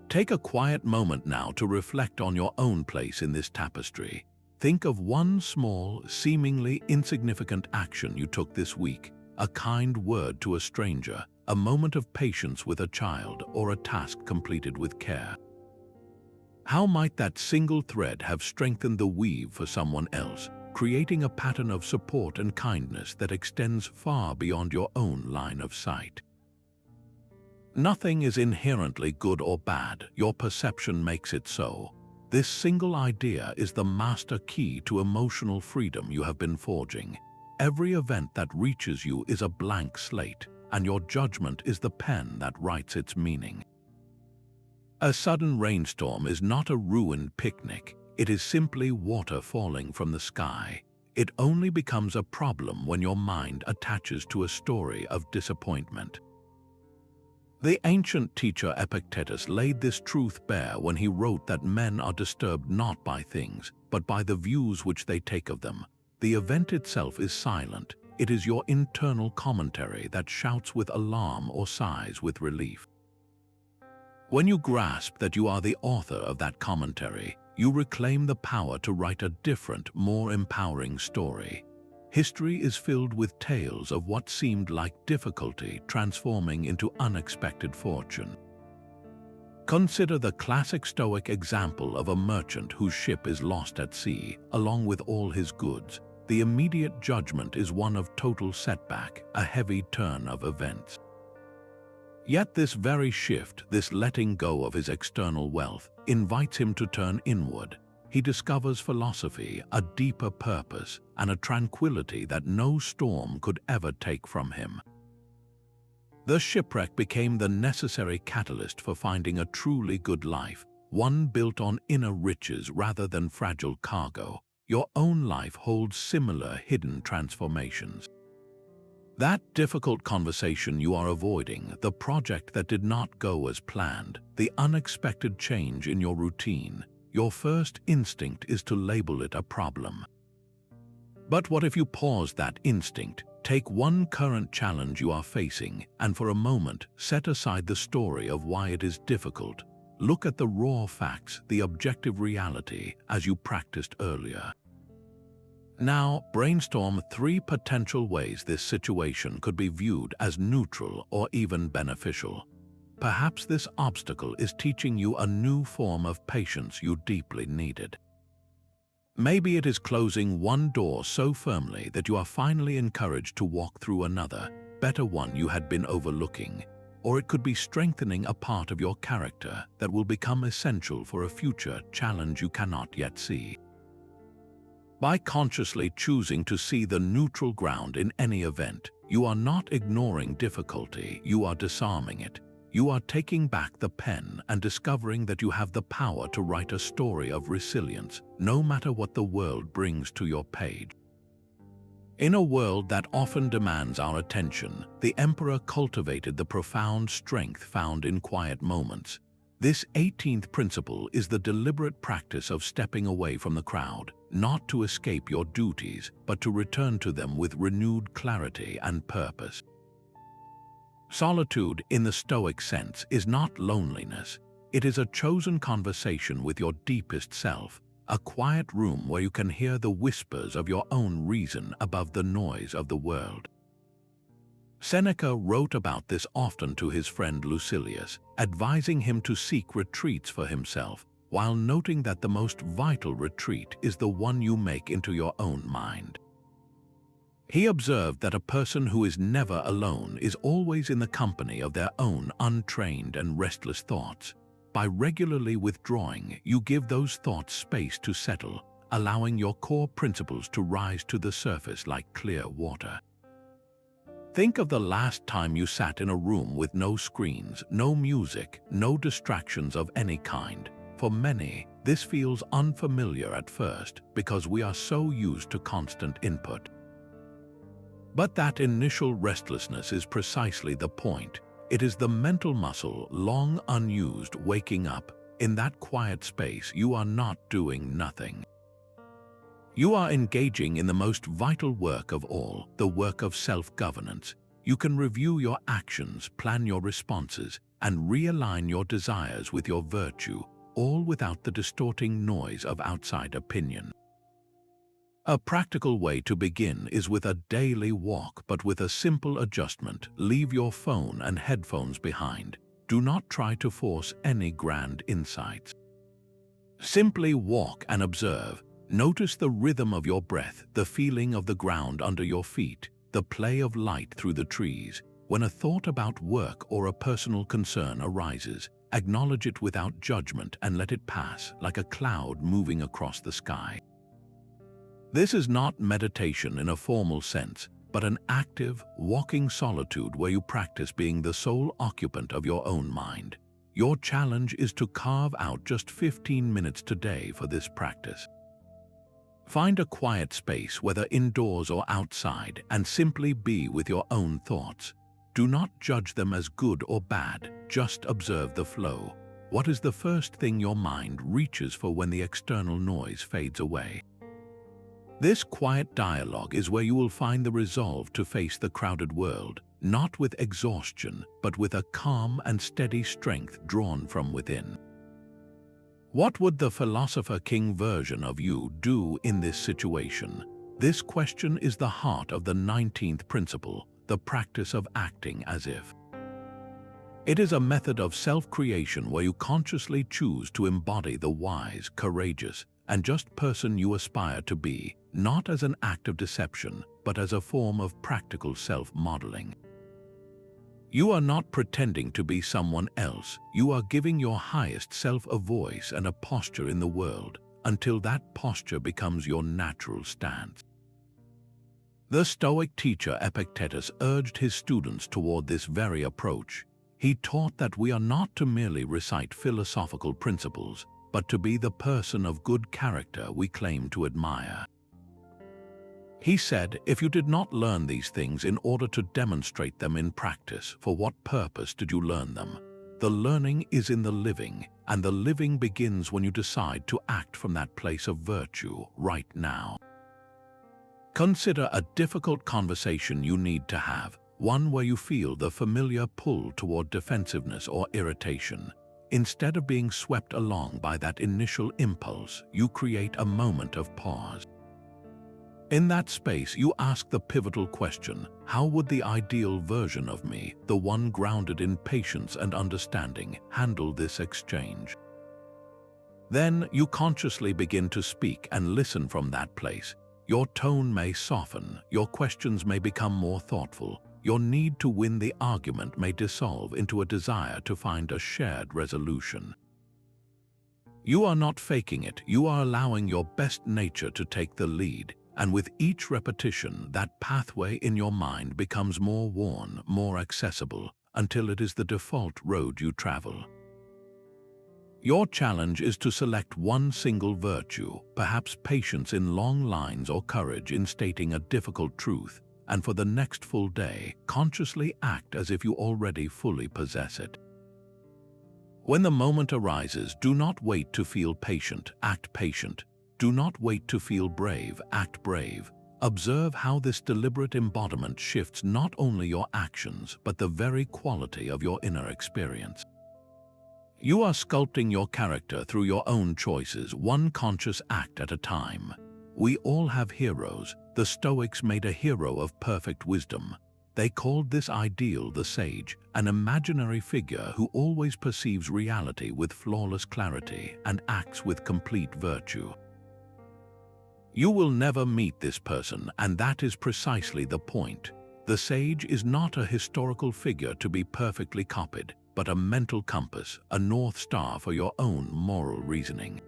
Take a quiet moment now to reflect on your own place in this tapestry. Think of one small, seemingly insignificant action you took this week, a kind word to a stranger, a moment of patience with a child, or a task completed with care. How might that single thread have strengthened the weave for someone else, creating a pattern of support and kindness that extends far beyond your own line of sight? Nothing is inherently good or bad, your perception makes it so. This single idea is the master key to emotional freedom you have been forging. Every event that reaches you is a blank slate, and your judgment is the pen that writes its meaning. A sudden rainstorm is not a ruined picnic, it is simply water falling from the sky. It only becomes a problem when your mind attaches to a story of disappointment. The ancient teacher Epictetus laid this truth bare when he wrote that men are disturbed not by things, but by the views which they take of them. The event itself is silent. It is your internal commentary that shouts with alarm or sighs with relief. When you grasp that you are the author of that commentary, you reclaim the power to write a different, more empowering story. History is filled with tales of what seemed like difficulty transforming into unexpected fortune. Consider the classic Stoic example of a merchant whose ship is lost at sea, along with all his goods. The immediate judgment is one of total setback, a heavy turn of events. Yet this very shift, this letting go of his external wealth, invites him to turn inward. He discovers philosophy, a deeper purpose, and a tranquility that no storm could ever take from him. The shipwreck became the necessary catalyst for finding a truly good life, one built on inner riches rather than fragile cargo. Your own life holds similar hidden transformations. That difficult conversation you are avoiding, the project that did not go as planned, the unexpected change in your routine, your first instinct is to label it a problem. But what if you pause that instinct, take one current challenge you are facing, and for a moment set aside the story of why it is difficult? Look at the raw facts, the objective reality, as you practiced earlier. Now, brainstorm 3 potential ways this situation could be viewed as neutral or even beneficial. Perhaps this obstacle is teaching you a new form of patience you deeply needed. Maybe it is closing one door so firmly that you are finally encouraged to walk through another, better one you had been overlooking. Or it could be strengthening a part of your character that will become essential for a future challenge you cannot yet see. By consciously choosing to see the neutral ground in any event, you are not ignoring difficulty, you are disarming it. You are taking back the pen and discovering that you have the power to write a story of resilience, no matter what the world brings to your page. In a world that often demands our attention, the emperor cultivated the profound strength found in quiet moments. This 18th principle is the deliberate practice of stepping away from the crowd, not to escape your duties, but to return to them with renewed clarity and purpose. Solitude, in the Stoic sense, is not loneliness. It is a chosen conversation with your deepest self, a quiet room where you can hear the whispers of your own reason above the noise of the world. Seneca wrote about this often to his friend Lucilius, advising him to seek retreats for himself, while noting that the most vital retreat is the one you make into your own mind. He observed that a person who is never alone is always in the company of their own untrained and restless thoughts. By regularly withdrawing, you give those thoughts space to settle, allowing your core principles to rise to the surface like clear water. Think of the last time you sat in a room with no screens, no music, no distractions of any kind. For many, this feels unfamiliar at first because we are so used to constant input. But that initial restlessness is precisely the point. It is the mental muscle, long unused, waking up. In that quiet space, you are not doing nothing. You are engaging in the most vital work of all, the work of self-governance. You can review your actions, plan your responses, and realign your desires with your virtue, all without the distorting noise of outside opinion. A practical way to begin is with a daily walk, but with a simple adjustment. Leave your phone and headphones behind. Do not try to force any grand insights. Simply walk and observe. Notice the rhythm of your breath, the feeling of the ground under your feet, the play of light through the trees. When a thought about work or a personal concern arises, acknowledge it without judgment and let it pass like a cloud moving across the sky. This is not meditation in a formal sense, but an active, walking solitude where you practice being the sole occupant of your own mind. Your challenge is to carve out just 15 minutes today for this practice. Find a quiet space, whether indoors or outside, and simply be with your own thoughts. Do not judge them as good or bad, just observe the flow. What is the first thing your mind reaches for when the external noise fades away? This quiet dialogue is where you will find the resolve to face the crowded world, not with exhaustion, but with a calm and steady strength drawn from within. What would the philosopher king version of you do in this situation? This question is the heart of the 19th principle, the practice of acting as if. It is a method of self-creation where you consciously choose to embody the wise, courageous, and just person you aspire to be, not as an act of deception, but as a form of practical self-modeling. You are not pretending to be someone else. You are giving your highest self a voice and a posture in the world, until that posture becomes your natural stance. The Stoic teacher Epictetus urged his students toward this very approach. He taught that we are not to merely recite philosophical principles, but to be the person of good character we claim to admire. He said, if you did not learn these things in order to demonstrate them in practice, for what purpose did you learn them? The learning is in the living, and the living begins when you decide to act from that place of virtue right now. Consider a difficult conversation you need to have, one where you feel the familiar pull toward defensiveness or irritation. Instead of being swept along by that initial impulse, you create a moment of pause. In that space, you ask the pivotal question, how would the ideal version of me, the one grounded in patience and understanding, handle this exchange? Then you consciously begin to speak and listen from that place. Your tone may soften, your questions may become more thoughtful, your need to win the argument may dissolve into a desire to find a shared resolution. You are not faking it, you are allowing your best nature to take the lead, and with each repetition, that pathway in your mind becomes more worn, more accessible, until it is the default road you travel. Your challenge is to select one single virtue, perhaps patience in long lines or courage in stating a difficult truth, and for the next full day, consciously act as if you already fully possess it. When the moment arises, do not wait to feel patient, act patient. Do not wait to feel brave, act brave. Observe how this deliberate embodiment shifts not only your actions, but the very quality of your inner experience. You are sculpting your character through your own choices, one conscious act at a time. We all have heroes. The Stoics made a hero of perfect wisdom. They called this ideal the sage, an imaginary figure who always perceives reality with flawless clarity and acts with complete virtue. You will never meet this person, and that is precisely the point. The sage is not a historical figure to be perfectly copied, but a mental compass, a north star for your own moral reasoning.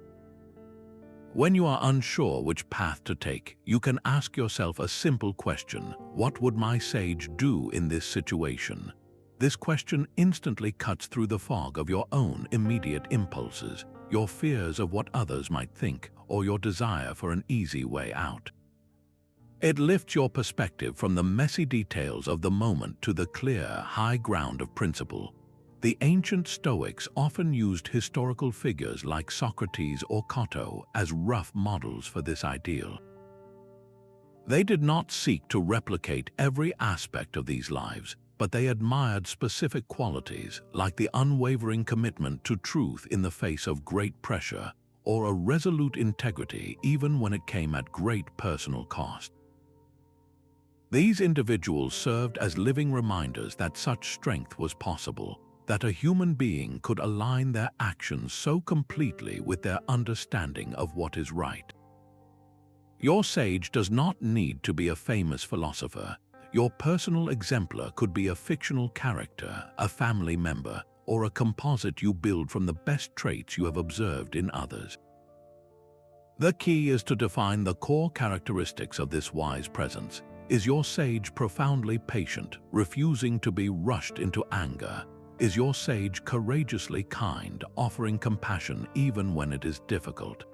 When you are unsure which path to take, you can ask yourself a simple question: what would my sage do in this situation? This question instantly cuts through the fog of your own immediate impulses, your fears of what others might think, or your desire for an easy way out. It lifts your perspective from the messy details of the moment to the clear, high ground of principle. The ancient Stoics often used historical figures like Socrates or Cato as rough models for this ideal. They did not seek to replicate every aspect of these lives, but they admired specific qualities like the unwavering commitment to truth in the face of great pressure, or a resolute integrity even when it came at great personal cost. These individuals served as living reminders that such strength was possible, that a human being could align their actions so completely with their understanding of what is right. Your sage does not need to be a famous philosopher. Your personal exemplar could be a fictional character, a family member, or a composite you build from the best traits you have observed in others. The key is to define the core characteristics of this wise presence. Is your sage profoundly patient, refusing to be rushed into anger? Is your sage courageously kind, offering compassion even when it is difficult?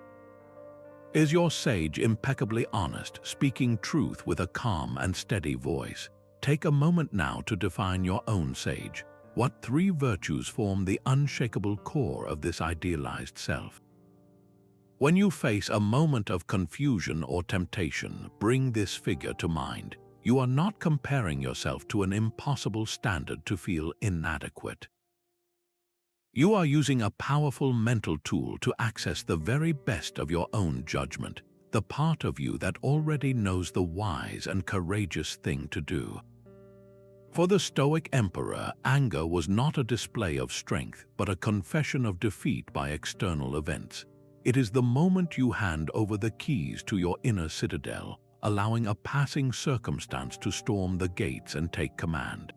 Is your sage impeccably honest, speaking truth with a calm and steady voice? Take a moment now to define your own sage. What three virtues form the unshakable core of this idealized self? When you face a moment of confusion or temptation, bring this figure to mind. You are not comparing yourself to an impossible standard to feel inadequate. You are using a powerful mental tool to access the very best of your own judgment, the part of you that already knows the wise and courageous thing to do. For the Stoic emperor, anger was not a display of strength, but a confession of defeat by external events. It is the moment you hand over the keys to your inner citadel, allowing a passing circumstance to storm the gates and take command.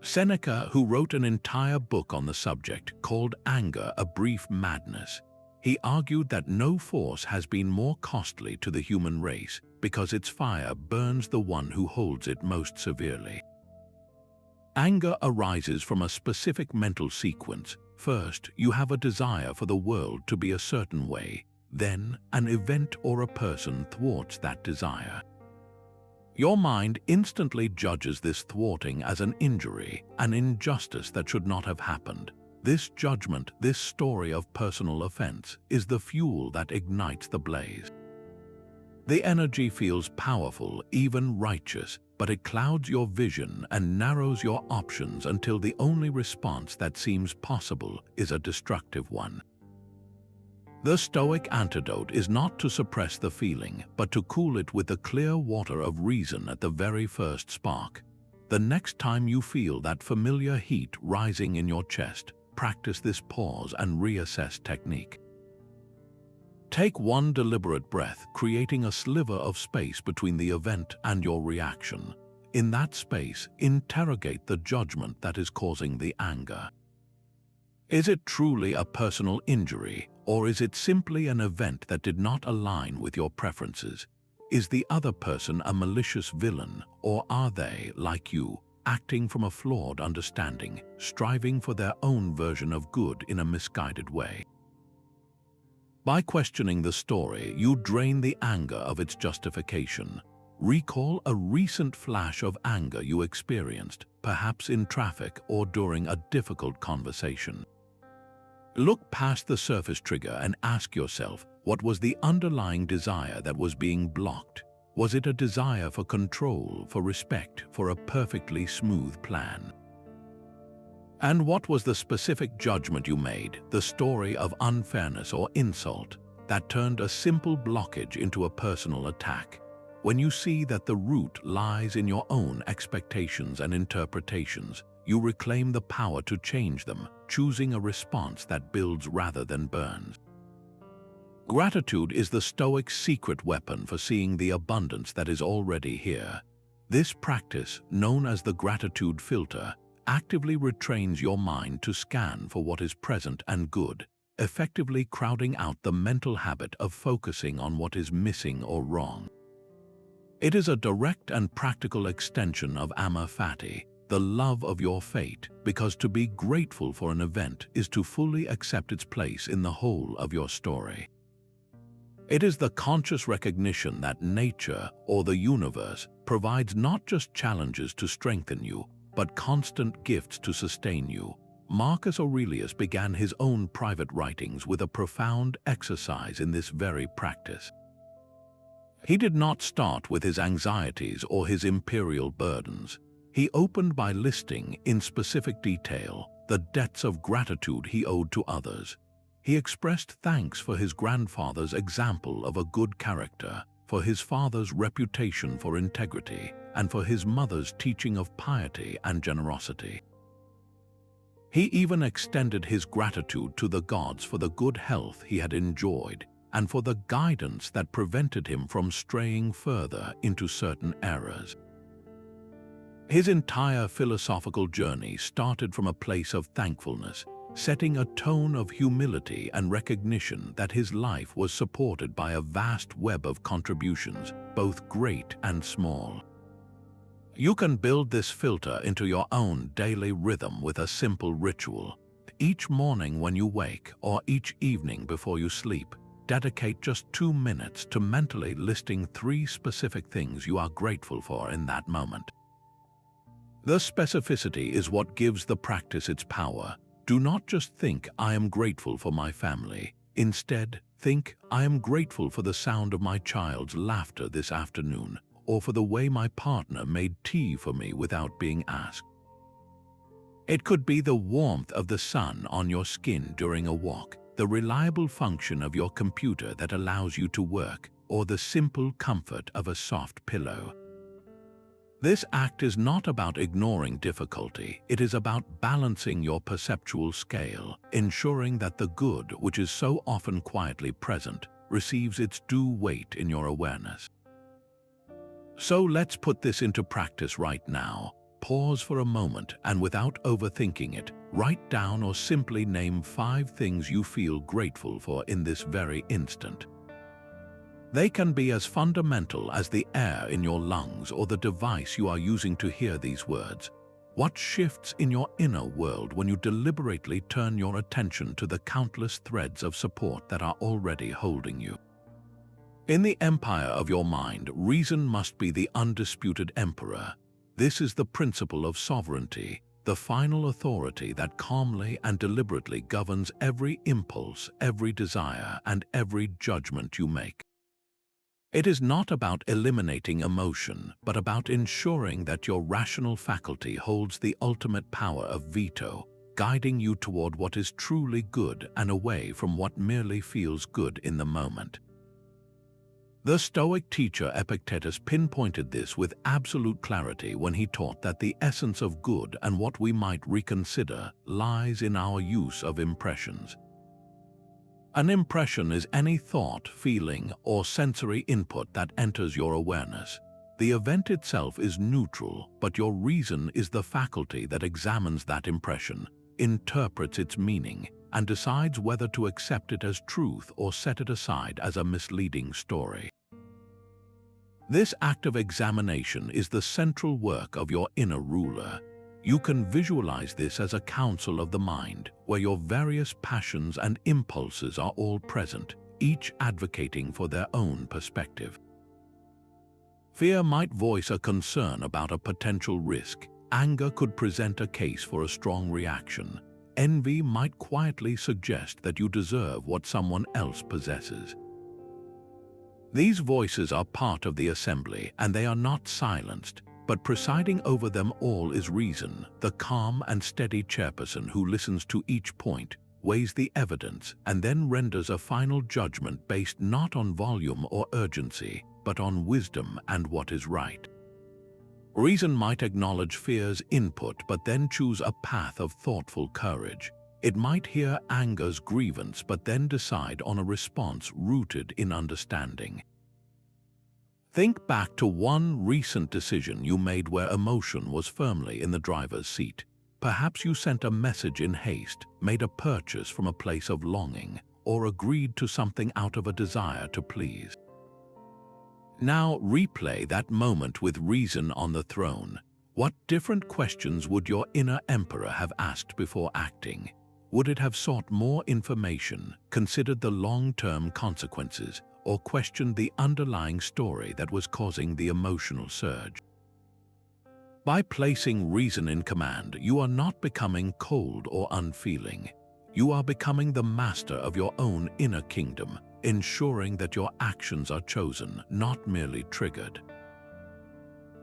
Seneca, who wrote an entire book on the subject, called anger a brief madness. He argued that no force has been more costly to the human race because its fire burns the one who holds it most severely. Anger arises from a specific mental sequence. First, you have a desire for the world to be a certain way. Then, an event or a person thwarts that desire. Your mind instantly judges this thwarting as an injury, an injustice that should not have happened. This judgment, this story of personal offense, is the fuel that ignites the blaze. The energy feels powerful, even righteous, but it clouds your vision and narrows your options until the only response that seems possible is a destructive one. The Stoic antidote is not to suppress the feeling, but to cool it with the clear water of reason at the very first spark. The next time you feel that familiar heat rising in your chest, practice this pause and reassess technique. Take one deliberate breath, creating a sliver of space between the event and your reaction. In that space, interrogate the judgment that is causing the anger. Is it truly a personal injury, or is it simply an event that did not align with your preferences? Is the other person a malicious villain, or are they, like you, acting from a flawed understanding, striving for their own version of good in a misguided way? By questioning the story, you drain the anger of its justification. Recall a recent flash of anger you experienced, perhaps in traffic or during a difficult conversation. Look past the surface trigger and ask yourself, what was the underlying desire that was being blocked? Was it a desire for control, for respect, for a perfectly smooth plan? And what was the specific judgment you made, the story of unfairness or insult, that turned a simple blockage into a personal attack? When you see that the root lies in your own expectations and interpretations, you reclaim the power to change them, choosing a response that builds rather than burns. Gratitude is the Stoic's secret weapon for seeing the abundance that is already here. This practice, known as the gratitude filter, actively retrains your mind to scan for what is present and good, effectively crowding out the mental habit of focusing on what is missing or wrong. It is a direct and practical extension of amor fati, the love of your fate, because to be grateful for an event is to fully accept its place in the whole of your story. It is the conscious recognition that nature, or the universe, provides not just challenges to strengthen you, but constant gifts to sustain you. Marcus Aurelius began his own private writings with a profound exercise in this very practice. He did not start with his anxieties or his imperial burdens. He opened by listing, in specific detail, the debts of gratitude he owed to others. He expressed thanks for his grandfather's example of a good character, for his father's reputation for integrity, and for his mother's teaching of piety and generosity. He even extended his gratitude to the gods for the good health he had enjoyed and for the guidance that prevented him from straying further into certain errors. His entire philosophical journey started from a place of thankfulness, setting a tone of humility and recognition that his life was supported by a vast web of contributions, both great and small. You can build this filter into your own daily rhythm with a simple ritual. Each morning when you wake or each evening before you sleep, dedicate just 2 minutes to mentally listing 3 specific things you are grateful for in that moment. The specificity is what gives the practice its power. Do not just think, "I am grateful for my family." Instead, think, "I am grateful for the sound of my child's laughter this afternoon, or for the way my partner made tea for me without being asked." It could be the warmth of the sun on your skin during a walk, the reliable function of your computer that allows you to work, or the simple comfort of a soft pillow. This act is not about ignoring difficulty, it is about balancing your perceptual scale, ensuring that the good, which is so often quietly present, receives its due weight in your awareness. So let's put this into practice right now. Pause for a moment and, without overthinking it, write down or simply name 5 things you feel grateful for in this very instant. They can be as fundamental as the air in your lungs or the device you are using to hear these words. What shifts in your inner world when you deliberately turn your attention to the countless threads of support that are already holding you? In the empire of your mind, reason must be the undisputed emperor. This is the principle of sovereignty, the final authority that calmly and deliberately governs every impulse, every desire, and every judgment you make. It is not about eliminating emotion, but about ensuring that your rational faculty holds the ultimate power of veto, guiding you toward what is truly good and away from what merely feels good in the moment. The Stoic teacher Epictetus pinpointed this with absolute clarity when he taught that the essence of good and what we might reconsider lies in our use of impressions. An impression is any thought, feeling, or sensory input that enters your awareness. The event itself is neutral, but your reason is the faculty that examines that impression, interprets its meaning, and decides whether to accept it as truth or set it aside as a misleading story. This act of examination is the central work of your inner ruler. You can visualize this as a council of the mind, where your various passions and impulses are all present, each advocating for their own perspective. Fear might voice a concern about a potential risk. Anger could present a case for a strong reaction. Envy might quietly suggest that you deserve what someone else possesses. These voices are part of the assembly, and they are not silenced. But presiding over them all is reason, the calm and steady chairperson who listens to each point, weighs the evidence, and then renders a final judgment based not on volume or urgency, but on wisdom and what is right. Reason might acknowledge fear's input but then choose a path of thoughtful courage. It might hear anger's grievance but then decide on a response rooted in understanding. Think back to one recent decision you made where emotion was firmly in the driver's seat. Perhaps you sent a message in haste, made a purchase from a place of longing, or agreed to something out of a desire to please. Now replay that moment with reason on the throne. What different questions would your inner emperor have asked before acting? Would it have sought more information, considered the long-term consequences, or questioned the underlying story that was causing the emotional surge? By placing reason in command, you are not becoming cold or unfeeling. You are becoming the master of your own inner kingdom, ensuring that your actions are chosen, not merely triggered.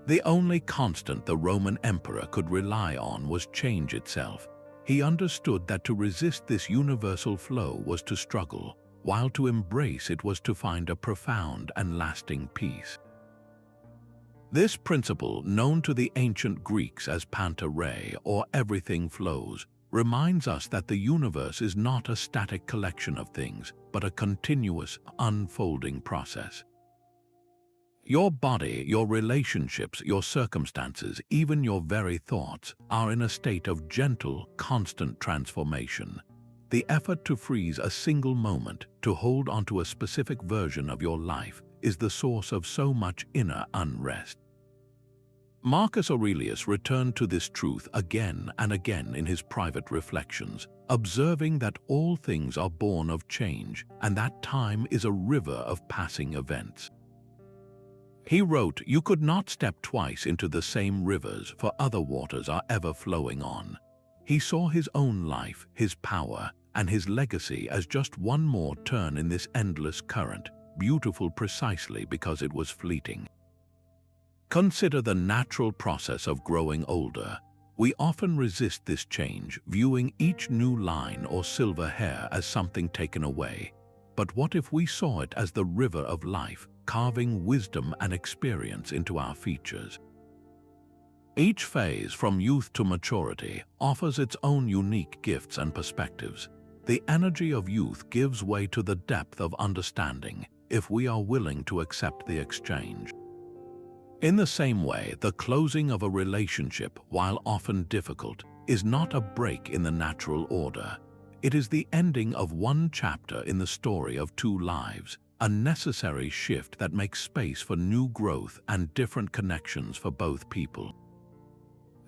The only constant the Roman emperor could rely on was change itself. He understood that to resist this universal flow was to struggle, while to embrace it was to find a profound and lasting peace. This principle, known to the ancient Greeks as panta rhei, or everything flows, reminds us that the universe is not a static collection of things, but a continuous, unfolding process. Your body, your relationships, your circumstances, even your very thoughts, are in a state of gentle, constant transformation. The effort to freeze a single moment, to hold onto a specific version of your life, is the source of so much inner unrest. Marcus Aurelius returned to this truth again and again in his private reflections, observing that all things are born of change and that time is a river of passing events. He wrote, "You could not step twice into the same rivers, for other waters are ever flowing on." He saw his own life, his power, and his legacy as just one more turn in this endless current, beautiful precisely because it was fleeting. Consider the natural process of growing older. We often resist this change, viewing each new line or silver hair as something taken away. But what if we saw it as the river of life, carving wisdom and experience into our features? Each phase, from youth to maturity, offers its own unique gifts and perspectives. The energy of youth gives way to the depth of understanding if we are willing to accept the exchange. In the same way, the closing of a relationship, while often difficult, is not a break in the natural order. It is the ending of one chapter in the story of two lives, a necessary shift that makes space for new growth and different connections for both people.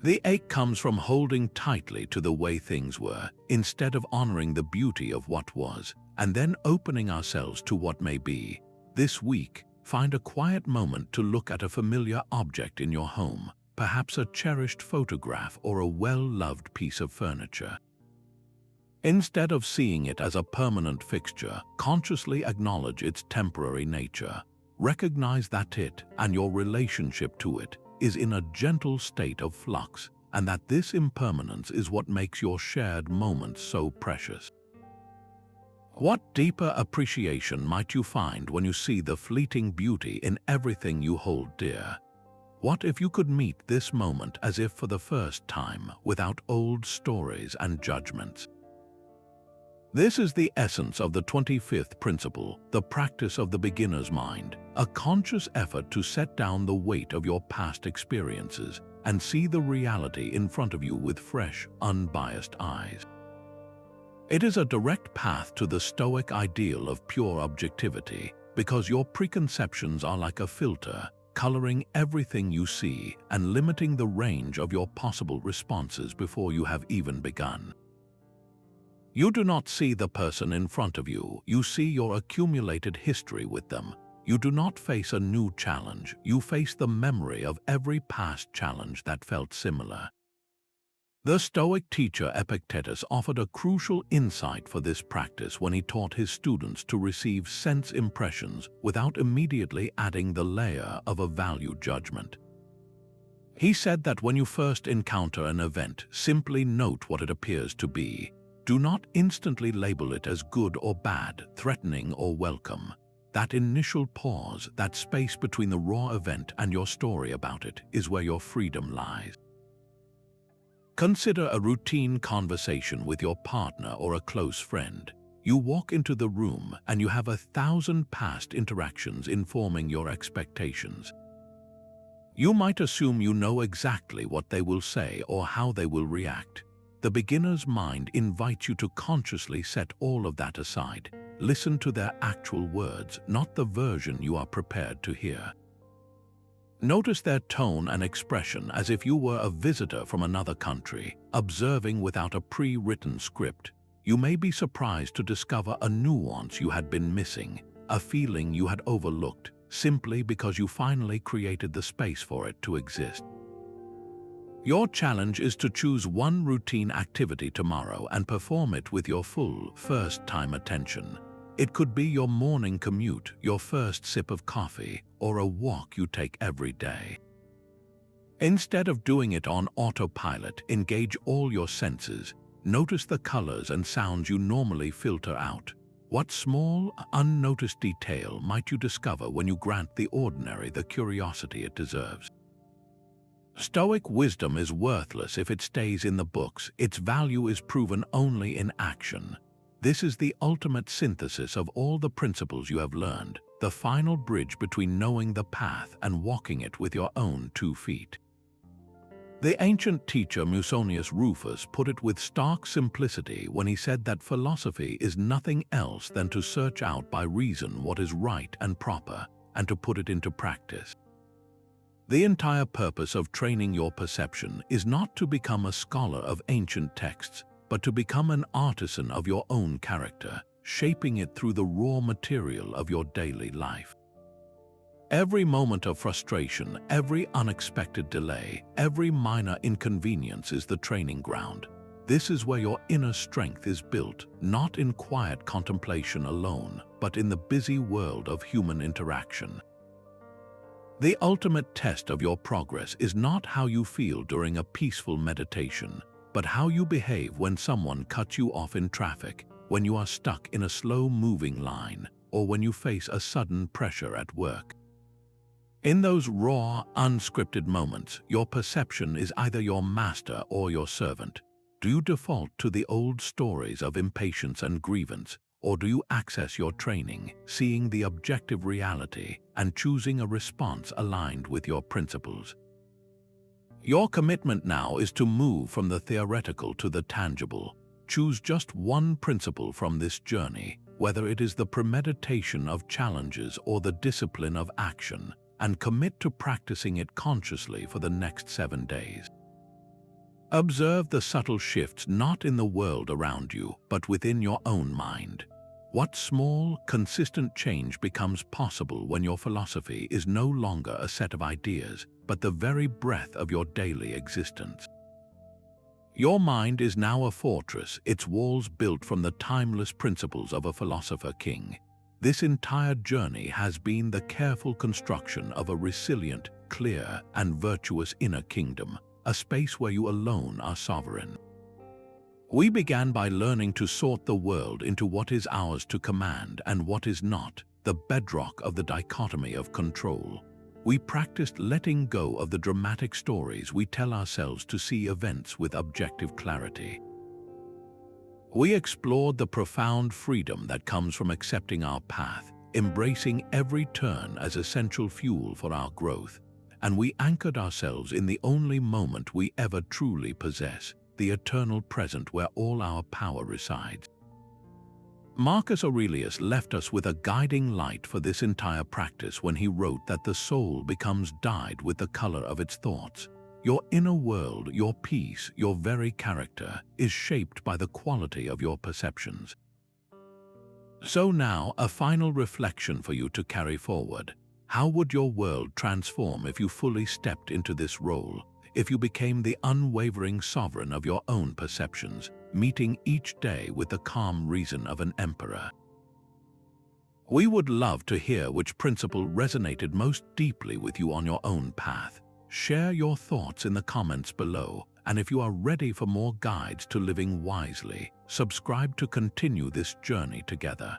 The ache comes from holding tightly to the way things were, instead of honoring the beauty of what was, and then opening ourselves to what may be. This week, find a quiet moment to look at a familiar object in your home, perhaps a cherished photograph or a well-loved piece of furniture. Instead of seeing it as a permanent fixture, consciously acknowledge its temporary nature. Recognize that it, and your relationship to it, is in a gentle state of flux, and that this impermanence is what makes your shared moments so precious. What deeper appreciation might you find when you see the fleeting beauty in everything you hold dear? What if you could meet this moment as if for the first time, without old stories and judgments? This is the essence of the 25th principle, the practice of the beginner's mind, a conscious effort to set down the weight of your past experiences and see the reality in front of you with fresh, unbiased eyes. It is a direct path to the Stoic ideal of pure objectivity, because your preconceptions are like a filter, coloring everything you see and limiting the range of your possible responses before you have even begun. You do not see the person in front of you, you see your accumulated history with them. You do not face a new challenge, you face the memory of every past challenge that felt similar. The Stoic teacher Epictetus offered a crucial insight for this practice when he taught his students to receive sense impressions without immediately adding the layer of a value judgment. He said that when you first encounter an event, simply note what it appears to be. Do not instantly label it as good or bad, threatening or welcome. That initial pause, that space between the raw event and your story about it, is where your freedom lies. Consider a routine conversation with your partner or a close friend. You walk into the room and you have 1,000 past interactions informing your expectations. You might assume you know exactly what they will say or how they will react. The beginner's mind invites you to consciously set all of that aside. Listen to their actual words, not the version you are prepared to hear. Notice their tone and expression as if you were a visitor from another country, observing without a pre-written script. You may be surprised to discover a nuance you had been missing, a feeling you had overlooked, simply because you finally created the space for it to exist. Your challenge is to choose one routine activity tomorrow and perform it with your full, first-time attention. It could be your morning commute, your first sip of coffee, or a walk you take every day. Instead of doing it on autopilot, engage all your senses. Notice the colors and sounds you normally filter out. What small, unnoticed detail might you discover when you grant the ordinary the curiosity it deserves? Stoic wisdom is worthless if it stays in the books. Its value is proven only in action. This is the ultimate synthesis of all the principles you have learned, the final bridge between knowing the path and walking it with your own 2 feet. The ancient teacher Musonius Rufus put it with stark simplicity when he said that philosophy is nothing else than to search out by reason what is right and proper, and to put it into practice. The entire purpose of training your perception is not to become a scholar of ancient texts, but to become an artisan of your own character, shaping it through the raw material of your daily life. Every moment of frustration, every unexpected delay, every minor inconvenience is the training ground. This is where your inner strength is built, not in quiet contemplation alone, but in the busy world of human interaction. The ultimate test of your progress is not how you feel during a peaceful meditation, but how you behave when someone cuts you off in traffic, when you are stuck in a slow-moving line, or when you face a sudden pressure at work. In those raw, unscripted moments, your perception is either your master or your servant. Do you default to the old stories of impatience and grievance, or do you access your training, seeing the objective reality and choosing a response aligned with your principles? Your commitment now is to move from the theoretical to the tangible. Choose just one principle from this journey, whether it is the premeditation of challenges or the discipline of action, and commit to practicing it consciously for the next 7 days. Observe the subtle shifts not in the world around you, but within your own mind. What small, consistent change becomes possible when your philosophy is no longer a set of ideas, but the very breath of your daily existence? Your mind is now a fortress, its walls built from the timeless principles of a philosopher king. This entire journey has been the careful construction of a resilient, clear, and virtuous inner kingdom, a space where you alone are sovereign. We began by learning to sort the world into what is ours to command and what is not, the bedrock of the dichotomy of control. We practiced letting go of the dramatic stories we tell ourselves to see events with objective clarity. We explored the profound freedom that comes from accepting our path, embracing every turn as essential fuel for our growth, and we anchored ourselves in the only moment we ever truly possess, the eternal present where all our power resides. Marcus Aurelius left us with a guiding light for this entire practice when he wrote that the soul becomes dyed with the color of its thoughts. Your inner world, your peace, your very character is shaped by the quality of your perceptions. So now, a final reflection for you to carry forward. How would your world transform if you fully stepped into this role, if you became the unwavering sovereign of your own perceptions, meeting each day with the calm reason of an emperor? We would love to hear which principle resonated most deeply with you on your own path. Share your thoughts in the comments below, and if you are ready for more guides to living wisely, subscribe to continue this journey together.